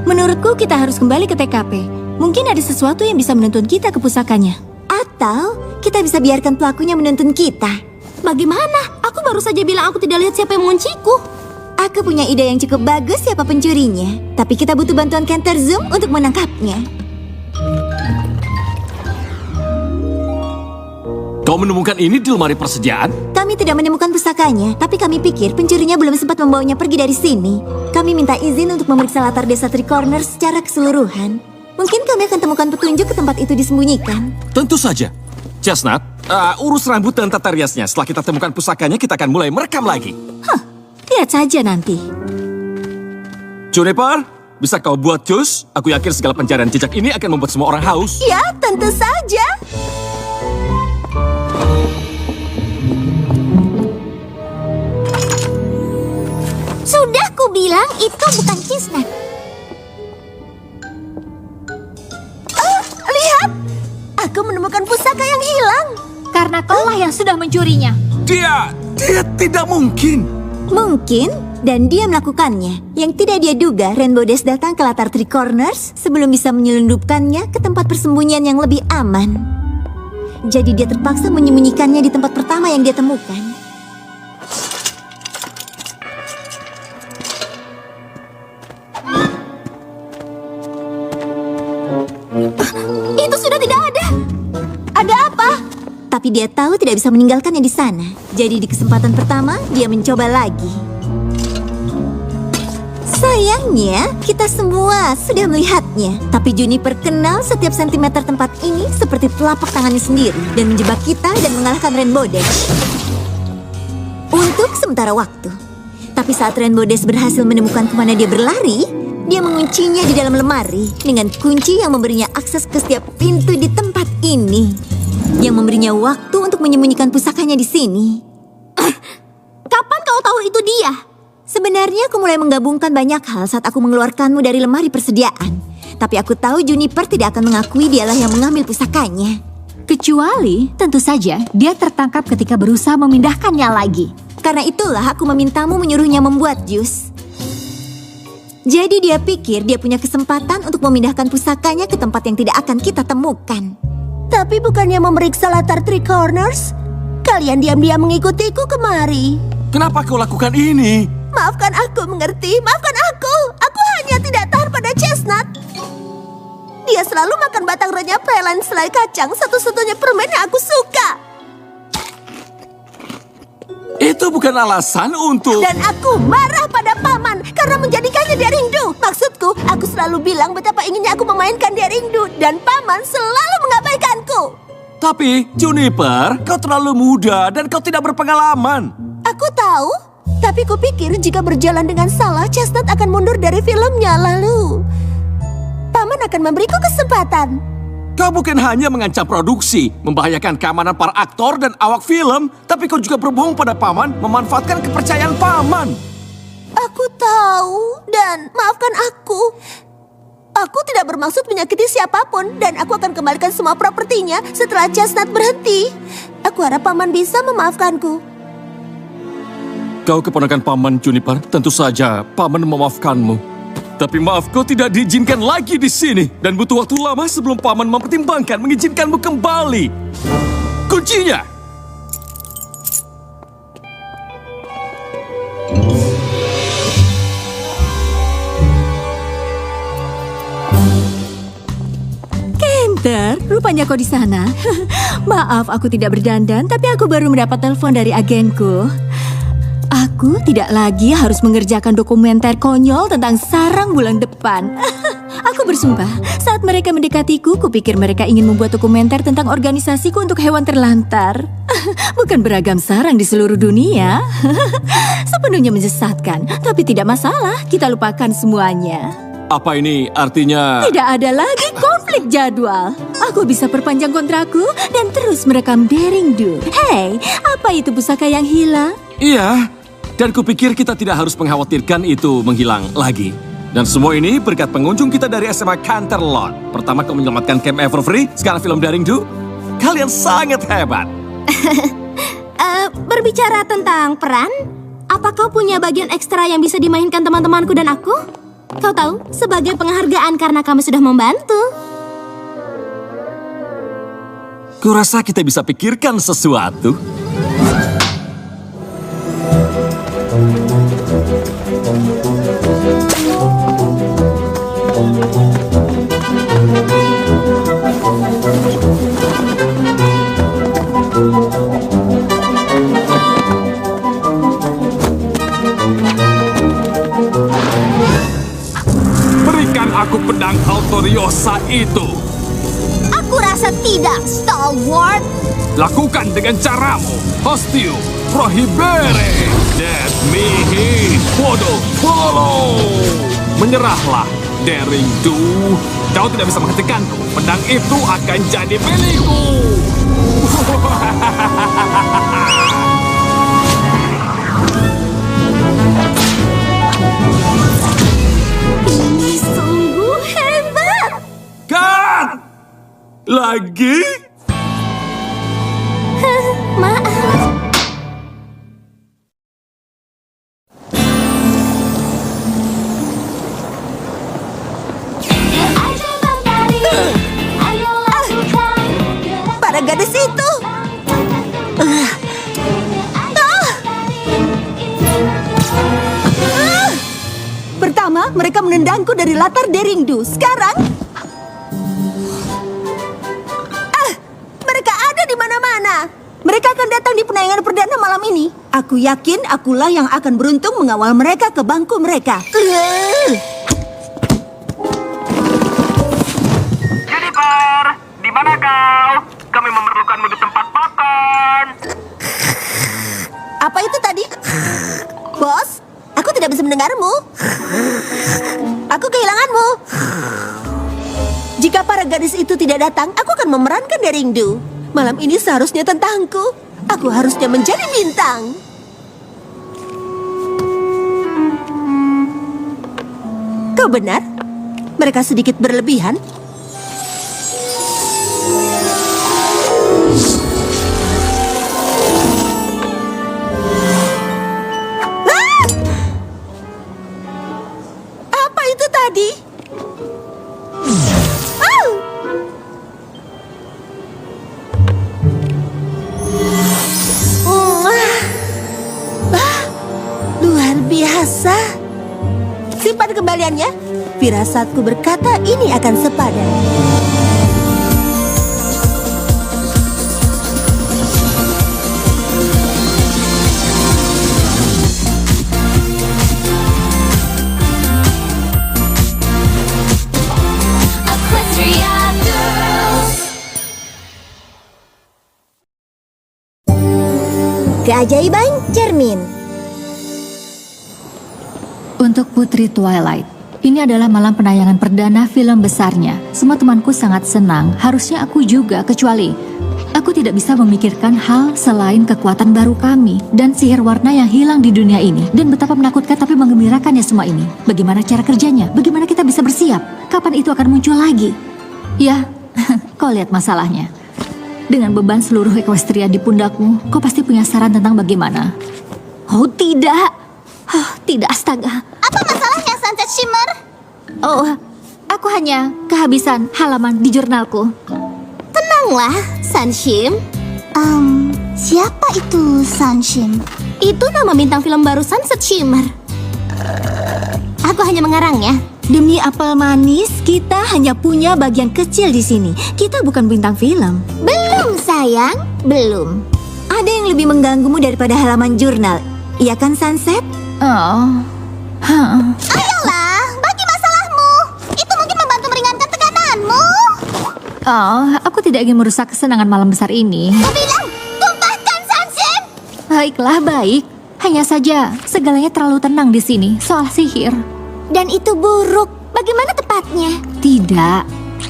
Menurutku kita harus kembali ke TKP. Mungkin ada sesuatu yang bisa menuntun kita ke pusakanya. Atau kita bisa biarkan pelakunya menuntun kita. Bagaimana? Aku baru saja bilang aku tidak lihat siapa yang mengunciku. Aku punya ide yang cukup bagus siapa pencurinya. Tapi kita butuh bantuan Canter Zoom untuk menangkapnya. Kau menemukan ini di lemari persediaan? Kami tidak menemukan pusakanya, tapi kami pikir pencurinya belum sempat membawanya pergi dari sini. Kami minta izin untuk memeriksa latar desa Three Corners secara keseluruhan. Mungkin kami akan temukan petunjuk ke tempat itu disembunyikan. Tentu saja. Chestnut, urus rambut dan tata riasnya. Setelah kita temukan pusakanya, kita akan mulai merekam lagi. Lihat saja nanti. Juniper, bisa kau buat jus? Aku yakin segala pencarian jejak ini akan membuat semua orang haus. Ya, tentu saja. Sudah kubilang itu bukan Chestnut. Lihat, aku menemukan pusaka yang hilang. Karena kaulah yang sudah mencurinya. Dia tidak mungkin. Mungkin, dan dia melakukannya. Yang tidak dia duga, Rainbow Dash datang ke latar Three Corners sebelum bisa menyelundupkannya ke tempat persembunyian yang lebih aman. Jadi dia terpaksa menyembunyikannya di tempat pertama yang dia temukan. Itu sudah tidak ada. Ada apa? Tapi dia tahu tidak bisa meninggalkannya di sana. Jadi di kesempatan pertama, dia mencoba lagi. Sayangnya, kita semua sudah melihatnya. Tapi Juniper kenal setiap sentimeter tempat ini seperti telapak tangannya sendiri. Dan menjebak kita dan mengalahkan Rainbow Dash. Untuk sementara waktu. Tapi saat Rainbow Dash berhasil menemukan kemana dia berlari, dia menguncinya di dalam lemari dengan kunci yang memberinya akses ke setiap pintu di tempat ini. Yang memberinya waktu untuk menyembunyikan pusakanya di sini. Kapan kau tahu itu dia? Sebenarnya aku mulai menggabungkan banyak hal saat aku mengeluarkanmu dari lemari persediaan. Tapi aku tahu Juniper tidak akan mengakui dialah yang mengambil pusakanya. Kecuali, tentu saja, dia tertangkap ketika berusaha memindahkannya lagi. Karena itulah aku memintamu menyuruhnya membuat jus. Jadi dia pikir dia punya kesempatan untuk memindahkan pusakanya ke tempat yang tidak akan kita temukan. Tapi bukannya memeriksa latar Three Corners? Kalian diam-diam mengikutiku kemari. Kenapa kau lakukan ini? Maafkan aku, mengerti? Maafkan aku. Aku hanya tidak tahan pada Chestnut. Dia selalu makan batang renyah pelan selai kacang, satu-satunya permen yang aku suka. Itu bukan alasan untuk... Dan aku marah pada Paman karena menjadikannya dia rindu. Maksudku, aku selalu bilang betapa inginnya aku memainkan dia rindu. Dan Paman selalu mengabaikanku. Tapi, Juniper, kau terlalu muda dan kau tidak berpengalaman. Aku tahu, tapi kupikir jika berjalan dengan salah, Chestnut akan mundur dari filmnya lalu. Paman akan memberiku kesempatan. Kau bukan hanya mengancam produksi, membahayakan keamanan para aktor dan awak film, tapi kau juga berbohong pada Paman, memanfaatkan kepercayaan Paman. Aku tahu, dan maafkan aku. Aku tidak bermaksud menyakiti siapapun, dan aku akan kembalikan semua propertinya setelah Chestnut berhenti. Aku harap Paman bisa memaafkanku. Kau keponakan Paman, Juniper. Tentu saja Paman memaafkanmu. Tapi maaf, kau tidak diizinkan lagi di sini. Dan butuh waktu lama sebelum paman mempertimbangkan mengizinkanmu kembali. Kuncinya! Kenter, rupanya kau di sana. Maaf, aku tidak berdandan, tapi aku baru mendapat telepon dari agenku. Aku tidak lagi harus mengerjakan dokumenter konyol tentang sarang bulan depan. Aku bersumpah, saat mereka mendekatiku, kupikir mereka ingin membuat dokumenter tentang organisasiku untuk hewan terlantar. Bukan beragam sarang di seluruh dunia. Sepenuhnya menyesatkan, tapi tidak masalah, kita lupakan semuanya. Apa ini artinya? Tidak ada lagi konflik jadwal. Aku bisa perpanjang kontrakku dan terus merekam Daring Do. Hei, apa itu pusaka yang hilang? Iya, dan kupikir kita tidak harus mengkhawatirkan itu menghilang lagi. Dan semua ini berkat pengunjung kita dari SMA Canterlot. Pertama kau menyelamatkan Camp Everfree, sekarang film Daring Do. Kalian sangat hebat. Berbicara tentang peran, apa kau punya bagian ekstra yang bisa dimainkan teman-temanku dan aku? Kau tahu, sebagai penghargaan karena kami sudah membantu. Kurasa kita bisa pikirkan sesuatu. Berikan aku pedang Altoriosa itu. Aku rasa tidak, Stalwart. Lakukan dengan caramu. Hostile Prohibere. Death mihi. Bodoh. Follow. Menyerahlah, Daring Do. Kau tidak bisa menghentikanku. Pedang itu akan jadi milikku. Ini sungguh hebat. Kan? Lagi? Maaf. Para gadis itu. Pertama, mereka menendangku dari latar Daring Do. Sekarang, mereka ada di mana-mana. Mereka akan datang di penayangan perdana malam ini. Aku yakin akulah yang akan beruntung mengawal mereka ke bangku mereka. Jennifer, di mana kau? Kami memerlukanmu di tempat makan. Apa itu tadi? Bos, aku tidak bisa mendengarmu. Aku kehilanganmu. Jika para gadis itu tidak datang, aku akan memerankan Daring Do. Malam ini seharusnya tentangku. Aku harusnya menjadi bintang. Kau benar? Mereka sedikit berlebihan. Ah! Apa itu tadi? Ah! Luar biasa. Simpan kembaliannya. Firasatku berkata ini akan sepadan. Keajaiban cermin. Untuk Putri Twilight, ini adalah malam penayangan perdana film besarnya. Semua temanku sangat senang, harusnya aku juga, kecuali aku tidak bisa memikirkan hal selain kekuatan baru kami dan sihir warna yang hilang di dunia ini. Dan betapa menakutkan tapi menggembirakannya semua ini. Bagaimana cara kerjanya? Bagaimana kita bisa bersiap? Kapan itu akan muncul lagi? Ya, kau lihat masalahnya. Dengan beban seluruh Equestria di pundakmu, kau pasti punya saran tentang bagaimana. Oh tidak, oh tidak, astaga. Apa masalahnya, Sunset Shimmer? Oh, aku hanya kehabisan halaman di jurnalku. Tenanglah, Sunshim. Siapa itu Sunshim? Itu nama bintang film baru Sunset Shimmer. Aku hanya mengarangnya. Demi apel manis, kita hanya punya bagian kecil di sini. Kita bukan bintang film. Belum sayang, belum. Ada yang lebih mengganggumu daripada halaman jurnal, iya kan Sunset? Oh, Ayolah, bagi masalahmu. Itu mungkin membantu meringankan tekananmu. aku tidak ingin merusak kesenangan malam besar ini. Bilang, tumpahkan Sunshim. Baiklah, baik. Hanya saja segalanya terlalu tenang di sini soal sihir. Dan itu buruk. Bagaimana tepatnya? Tidak,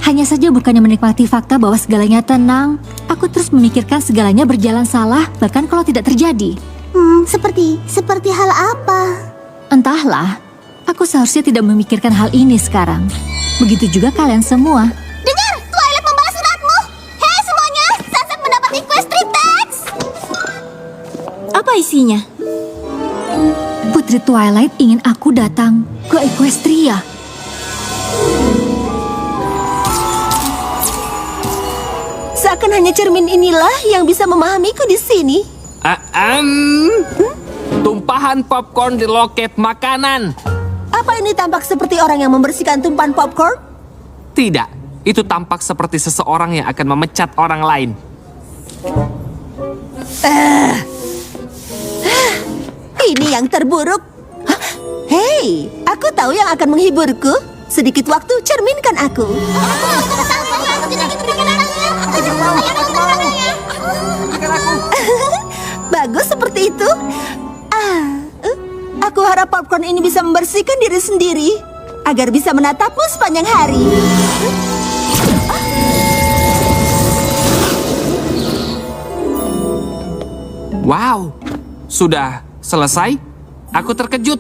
hanya saja bukannya menikmati fakta bahwa segalanya tenang, aku terus memikirkan segalanya berjalan salah, bahkan kalau tidak terjadi. Seperti hal apa? Entahlah, aku seharusnya tidak memikirkan hal ini sekarang. Begitu juga kalian semua. Dengar, Twilight membalas suratmu. Hei semuanya, Sunset mendapat Equestri Tax. Apa isinya? Putri Twilight ingin aku datang ke Equestria. Seakan hanya cermin inilah yang bisa memahamiku di sini. Tumpahan popcorn di loket makanan. Apa ini tampak seperti orang yang membersihkan tumpahan popcorn? Tidak, itu tampak seperti seseorang yang akan memecat orang lain. Ini yang terburuk. Hah? Hei, aku tahu yang akan menghiburku. Sedikit waktu, cerminkan aku. Bagus seperti itu. Aku harap popcorn ini bisa membersihkan diri sendiri agar bisa menatapmu sepanjang hari. Wow, sudah selesai? Aku terkejut.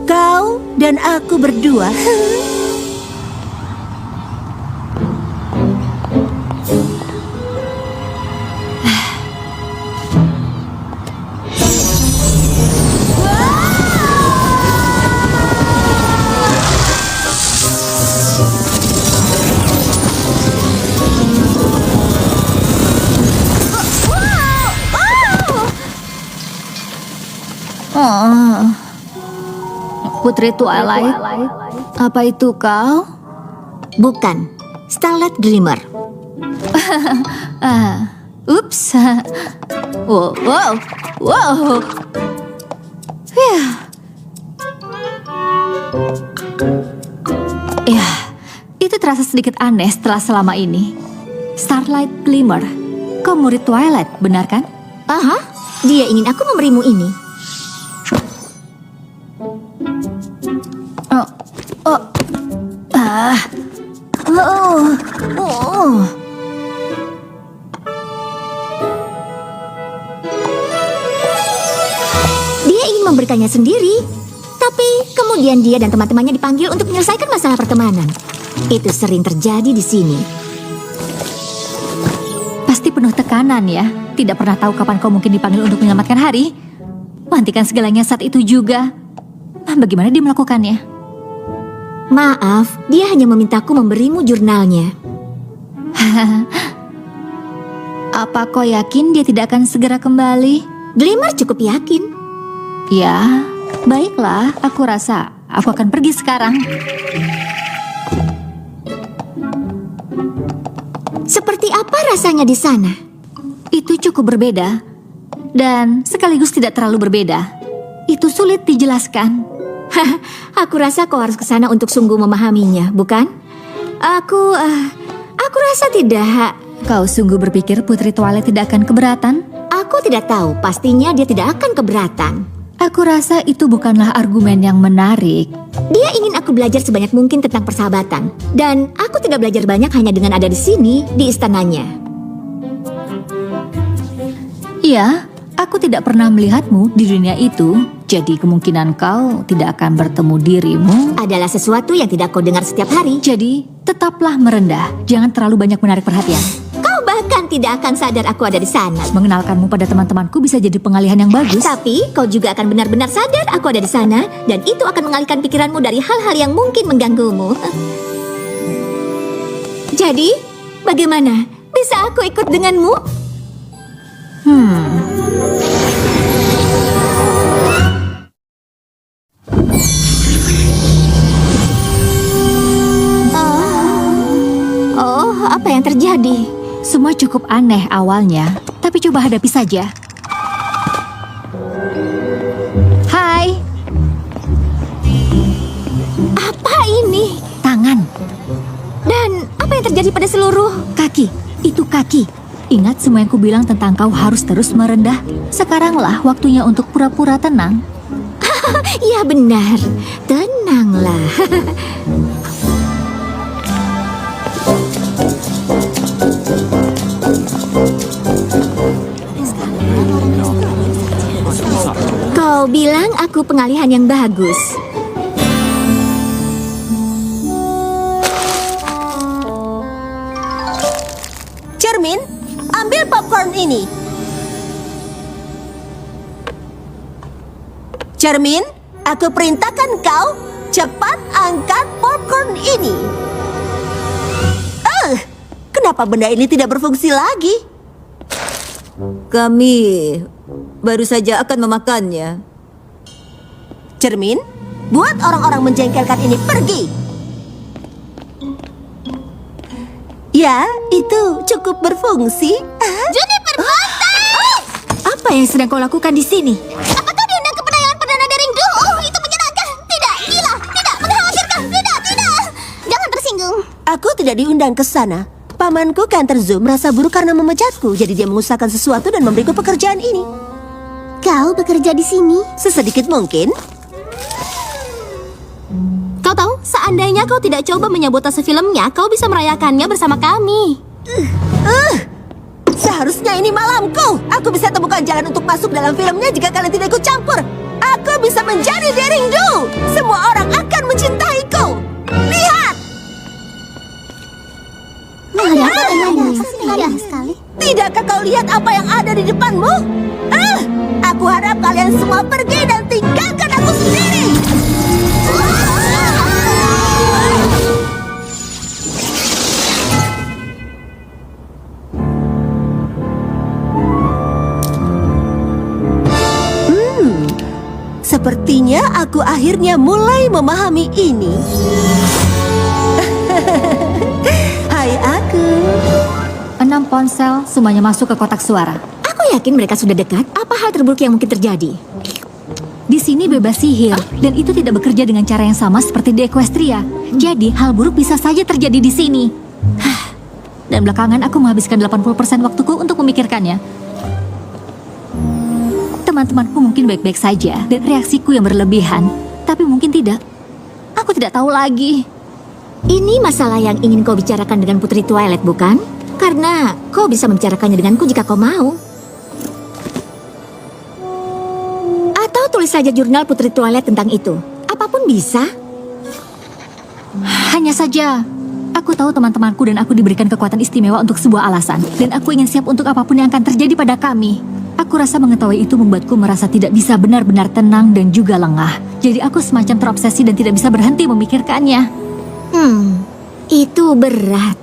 Kau dan aku berdua. Putri Twilight, apa itu kau? Bukan, Starlight Glimmer. Ups. Wow. Ya, itu terasa sedikit aneh setelah selama ini. Starlight Glimmer, kau murid Twilight, benar kan? Aha, dia ingin aku memberimu ini. Dia ingin memberikannya sendiri, tapi kemudian dia dan teman-temannya dipanggil untuk menyelesaikan masalah pertemanan. Itu sering terjadi di sini. Pasti penuh tekanan ya. Tidak pernah tahu kapan kau mungkin dipanggil untuk menyelamatkan hari. Menghentikan segalanya saat itu juga. Bagaimana dia melakukannya? Maaf, dia hanya memintaku memberimu jurnalnya. Apa kau yakin dia tidak akan segera kembali? Glimmer cukup yakin. Ya, baiklah. Aku rasa aku akan pergi sekarang. Seperti apa rasanya di sana? Itu cukup berbeda. Dan sekaligus tidak terlalu berbeda. Itu sulit dijelaskan. Aku rasa kau harus ke sana untuk sungguh memahaminya, bukan? Aku rasa tidak. Kau sungguh berpikir Putri Twilight tidak akan keberatan? Aku tidak tahu, pastinya dia tidak akan keberatan. Aku rasa itu bukanlah argumen yang menarik. Dia ingin aku belajar sebanyak mungkin tentang persahabatan. Dan aku tidak belajar banyak hanya dengan ada di sini, di istananya. Iya, aku tidak pernah melihatmu di dunia itu. Jadi kemungkinan kau tidak akan bertemu dirimu Adalah sesuatu yang tidak kau dengar setiap hari. Jadi tetaplah merendah. Jangan terlalu banyak menarik perhatian. Kau Kau bahkan tidak akan sadar aku ada di sana. Mengenalkanmu pada teman-temanku bisa jadi pengalihan yang bagus. Tapi kau juga akan benar-benar sadar aku ada di sana, dan itu akan mengalihkan pikiranmu dari hal-hal yang mungkin mengganggumu. Jadi, bagaimana? Bisa aku ikut denganmu? Oh, apa yang terjadi? Semua cukup aneh awalnya, tapi coba hadapi saja. Hai, Apa ini? tangan, Dan apa yang terjadi pada seluruh? kaki, itu kaki. Ingat semua yang kubilang tentang kau harus terus merendah? Sekaranglah waktunya untuk pura-pura tenang. Ya benar, tenanglah. Kau bilang aku pengalihan yang bagus. Cermin, ambil popcorn ini. Cermin, aku perintahkan kau cepat angkat popcorn ini. Kenapa benda ini tidak berfungsi lagi? Kami baru saja akan memakannya. Cermin, buat orang-orang menjengkelkan ini pergi. Ya, itu cukup berfungsi. Juniper Butter! Apa yang sedang kau lakukan di sini? Apakah diundang ke penayangan perdana dari Rindu? Oh, itu menyenangkan. Tidak, gila. Tidak, mengkhawatirkan. Tidak, tidak. Jangan tersinggung. Aku tidak diundang ke sana. Pamanku Canterzo merasa buruk karena memecatku, jadi dia mengusahakan sesuatu dan memberiku pekerjaan ini. Kau bekerja di sini? Sesedikit mungkin. Kau tahu, seandainya kau tidak coba menyabotase filmnya, kau bisa merayakannya bersama kami. Seharusnya ini malamku. Aku bisa temukan jalan untuk masuk dalam filmnya jika kalian tidak ikut campur. Aku bisa menjadi Derindu. Semua orang akan mencintaiku. Lihat! Indah sekali. Tidakkah kau lihat apa yang ada di depanmu? Aku harap kalian semua pergi dan tinggalkan aku sendiri. Sepertinya aku akhirnya mulai memahami ini. Hai aku. 6 ponsel, semuanya masuk ke kotak suara. Aku yakin mereka sudah dekat. Apa hal terburuk yang mungkin terjadi? Di sini bebas sihir, dan itu tidak bekerja dengan cara yang sama seperti di Equestria. Jadi, hal buruk bisa saja terjadi di sini. Dan belakangan aku menghabiskan 80% waktuku untuk memikirkannya. Teman-temanku mungkin baik-baik saja, dan reaksiku yang berlebihan. Tapi mungkin tidak. Aku tidak tahu lagi. Ini masalah yang ingin kau bicarakan dengan Putri Twilight, bukan? Karena kau bisa membicarakannya denganku jika kau mau. Atau tulis saja jurnal Putri Twilight tentang itu. Apapun bisa. Hanya saja, aku tahu teman-temanku dan aku diberikan kekuatan istimewa untuk sebuah alasan. Dan aku ingin siap untuk apapun yang akan terjadi pada kami. Aku rasa mengetahui itu membuatku merasa tidak bisa benar-benar tenang dan juga lengah. Jadi aku semacam terobsesi dan tidak bisa berhenti memikirkannya. Itu berat.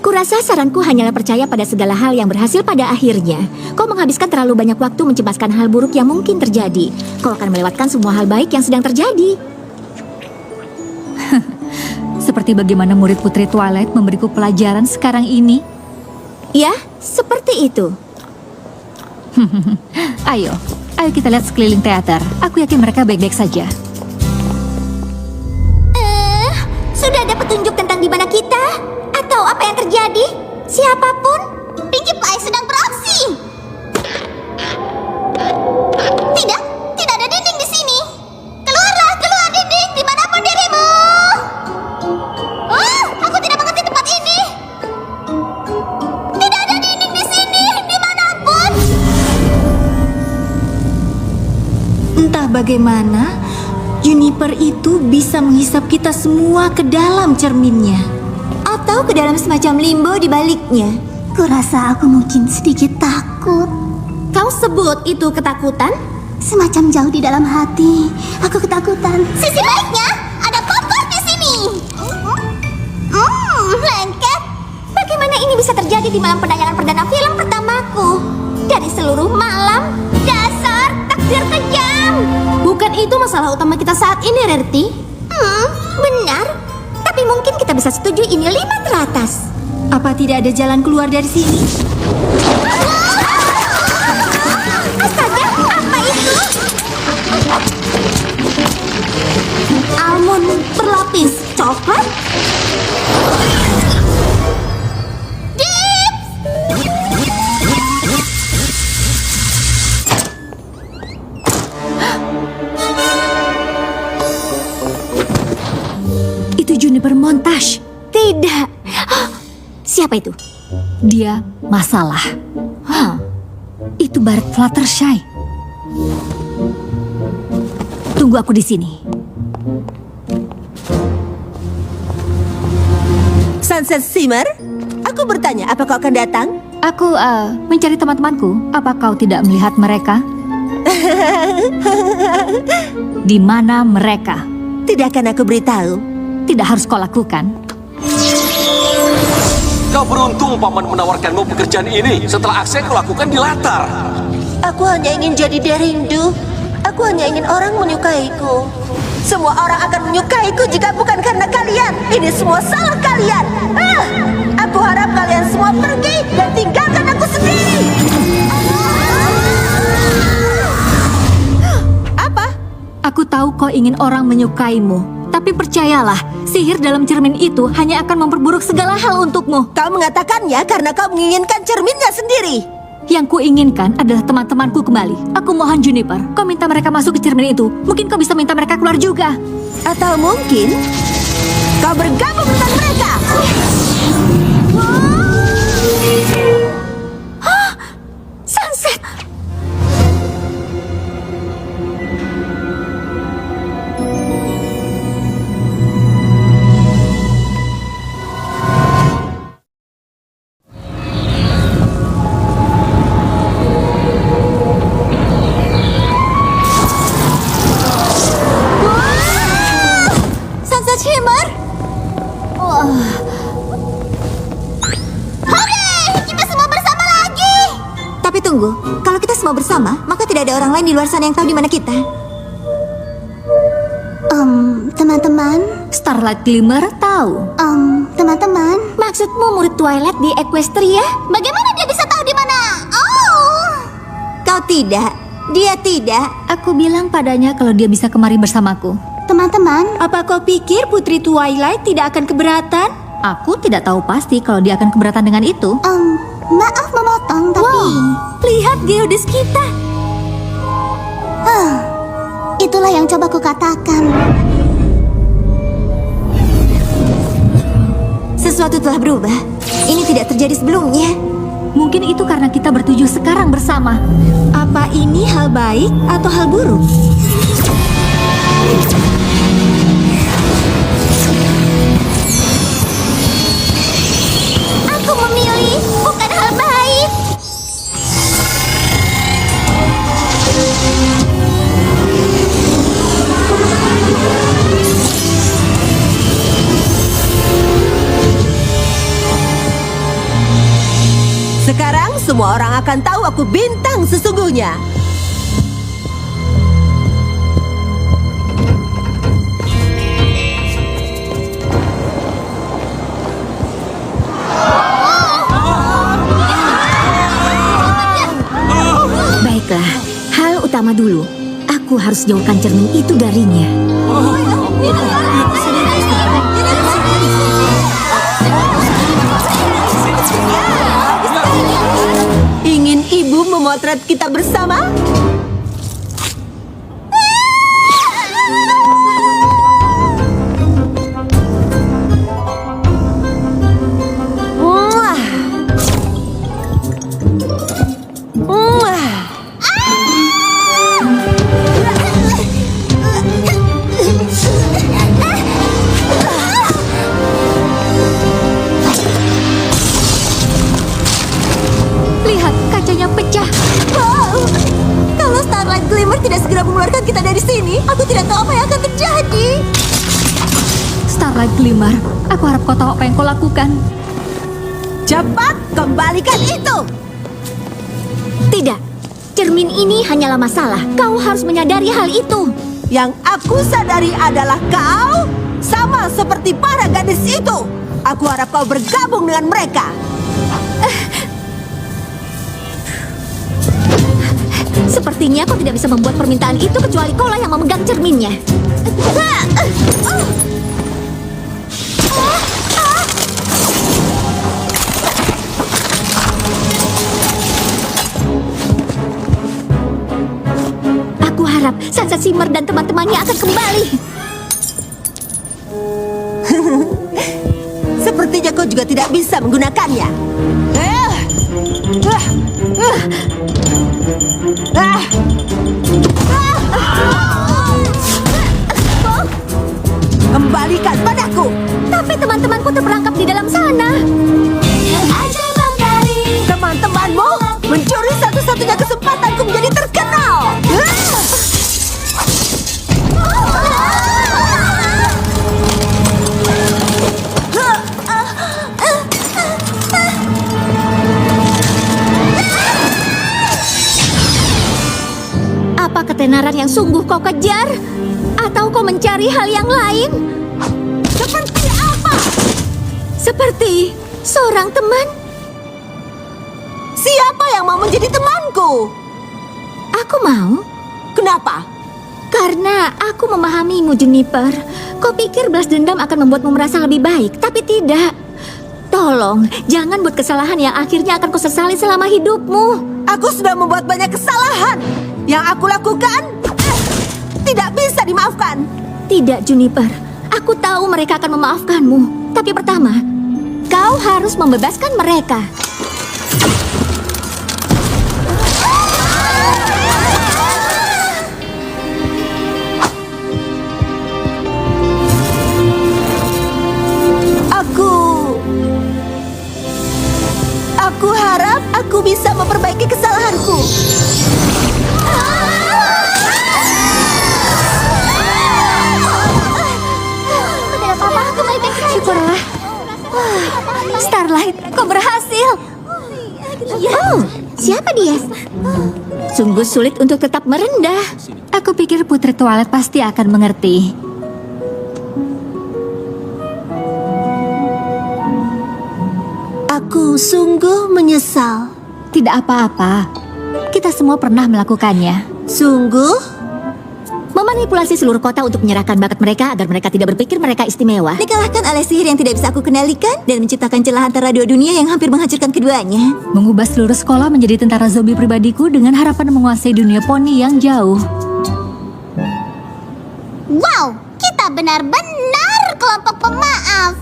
Kurasa saranku hanyalah percaya pada segala hal yang berhasil pada akhirnya. Kau menghabiskan terlalu banyak waktu mencemaskan hal buruk yang mungkin terjadi. Kau akan melewatkan semua hal baik yang sedang terjadi. Seperti bagaimana murid Putri Twilight memberiku pelajaran sekarang ini. Ya, seperti itu. Ayo kita lihat sekeliling teater. Aku yakin mereka baik-baik saja. Sudah ada petunjuk tentang di mana kita? Atau apa yang terjadi? Siapapun, Pinkie Pie sedang beraksi. Tidak, tidak ada dinding di sini. Keluarlah, keluar dinding, dimanapun dirimu. Oh, aku tidak mengerti tempat ini. Tidak ada dinding di sini, dimanapun. Entah bagaimana, Juniper itu bisa menghisap kita semua ke dalam cerminnya. Atau ke dalam semacam limbo di baliknya. Kurasa aku mungkin sedikit takut. Kau sebut itu ketakutan? Semacam jauh di dalam hati. Aku ketakutan. Sisi baiknya, ada popcorn di sini. Lengket. Bagaimana ini bisa terjadi di malam penayangan perdana film pertamaku? Dari seluruh malam, dasar takdir kejam. Bukan itu masalah utama kita saat ini, Rarity. Benar. Tapi mungkin kita bisa setuju ini 5 teratas. Apa tidak ada jalan keluar dari sini? Astaga, apa itu? Almond berlapis coklat? Dips! Itu Juniper Montage. Tidak. Siapa itu? Dia masalah. Itu Bart Fluttershy. Tunggu aku di sini. Sunset Simmer, aku bertanya, apa kau akan datang? Aku mencari teman-temanku. Apa kau tidak melihat mereka? Di mana mereka? Tidak akan aku beritahu. Tidak harus kau lakukan. Kau beruntung paman menawarkanmu pekerjaan ini setelah aksi yang kau lakukan di latar. Aku hanya ingin jadi derindu. Aku hanya ingin orang menyukaiku. Semua orang akan menyukaiku jika bukan karena kalian. Ini semua salah kalian. Aku harap kalian semua pergi dan tinggalkan aku sendiri. Apa? Aku tahu kau ingin orang menyukaimu. Tapi percayalah, sihir dalam cermin itu hanya akan memperburuk segala hal untukmu. Kau mengatakannya karena kau menginginkan cerminnya sendiri. Yang kuinginkan adalah teman-temanku kembali. Aku mohon Juniper, kau minta mereka masuk ke cermin itu. Mungkin kau bisa minta mereka keluar juga. Atau mungkin kau bergabung dengan mereka. Sunset! Sunset Shimmer. Hore! Kita semua bersama lagi! Tapi tunggu, kalau kita semua bersama, maka tidak ada orang lain di luar sana yang tahu di mana kita. Teman-teman, Starlight Glimmer tahu. teman-teman, maksudmu murid Twilight di Equestria? Bagaimana dia bisa tahu di mana? Oh! Kau tidak, dia tidak. Aku bilang padanya kalau dia bisa kemari bersamaku. Teman-teman, Apa kau pikir Putri Twilight tidak akan keberatan? Aku tidak tahu pasti kalau dia akan keberatan dengan itu. maaf memotong, tapi... Lihat geodis kita. Itulah yang coba kukatakan. Sesuatu telah berubah. Ini tidak terjadi sebelumnya. Mungkin itu karena kita bertujuh sekarang bersama. Apa ini hal baik atau hal buruk? Aku memilih bukan hal baik. Sekarang semua orang akan tahu aku bintang sesungguhnya. Baiklah, hal utama dulu. Aku harus jauhkan cermin itu darinya. Ingin ibu memotret kita bersama? Muah. Muah. Twilight Glimmer, aku harap kau tahu apa yang kau lakukan. Cepat kembalikan itu. Tidak, cermin ini hanyalah masalah. Kau harus menyadari hal itu. Yang aku sadari adalah kau sama seperti para gadis itu. Aku harap kau bergabung dengan mereka. Sepertinya kau tidak bisa membuat permintaan itu kecuali kaulah yang memegang cerminnya. Aku harap Sunset Shimmer dan teman-temannya akan kembali. Sepertinya kau juga tidak bisa menggunakannya. Kembalikan padaku. Tapi teman-temanku terperangkap di dalam sana. Teman-temanmu mencuri satu-satunya kesempatanku menjadi terkenal. Apa ketenaran yang sungguh kau kejar? Atau kau mencari hal yang lain? Seperti apa? Seperti seorang teman? Siapa yang mau menjadi temanku? Aku mau. Kenapa? Karena aku memahamimu, Juniper. Kau pikir balas dendam akan membuatmu merasa lebih baik, tapi tidak. Tolong, jangan buat kesalahan yang akhirnya akan kau sesali selama hidupmu. Aku sudah membuat banyak kesalahan. Yang aku lakukan tidak bisa dimaafkan. Tidak, Juniper. Aku tahu mereka akan memaafkanmu. Tapi pertama, kau harus membebaskan mereka. Aku harap aku bisa memperbaiki kesalahanku. Tidak apa-apa, aku baik-baik saja. Syukurlah. Starlight, kau berhasil. Oh, siapa dia? Sungguh sulit untuk tetap merendah. Aku pikir Putri Twilight pasti akan mengerti. Aku sungguh menyesal. Tidak apa-apa. Kita semua pernah melakukannya. Sungguh? Memanipulasi seluruh kota untuk menyerahkan bakat mereka agar mereka tidak berpikir mereka istimewa. Dikalahkan oleh sihir yang tidak bisa aku kendalikan dan menciptakan celah antara dua dunia yang hampir menghancurkan keduanya. Mengubah seluruh sekolah menjadi tentara zombie pribadiku dengan harapan menguasai dunia poni yang jauh. Wow, kita benar-benar kelompok pemaaf.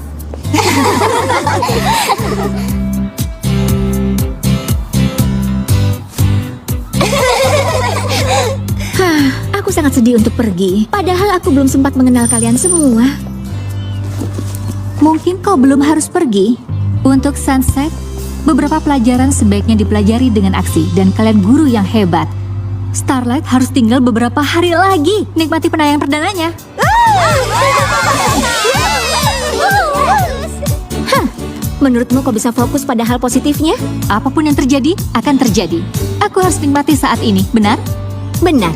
Aku sangat sedih untuk pergi. Padahal aku belum sempat mengenal kalian semua. Mungkin kau belum harus pergi. Untuk Sunset, beberapa pelajaran sebaiknya dipelajari dengan aksi dan kalian guru yang hebat. Starlight harus tinggal beberapa hari lagi. Nikmati penayangan perdananya. Menurutmu kau bisa fokus pada hal positifnya? Apapun yang terjadi, akan terjadi. Aku harus nikmati saat ini, benar? Benar.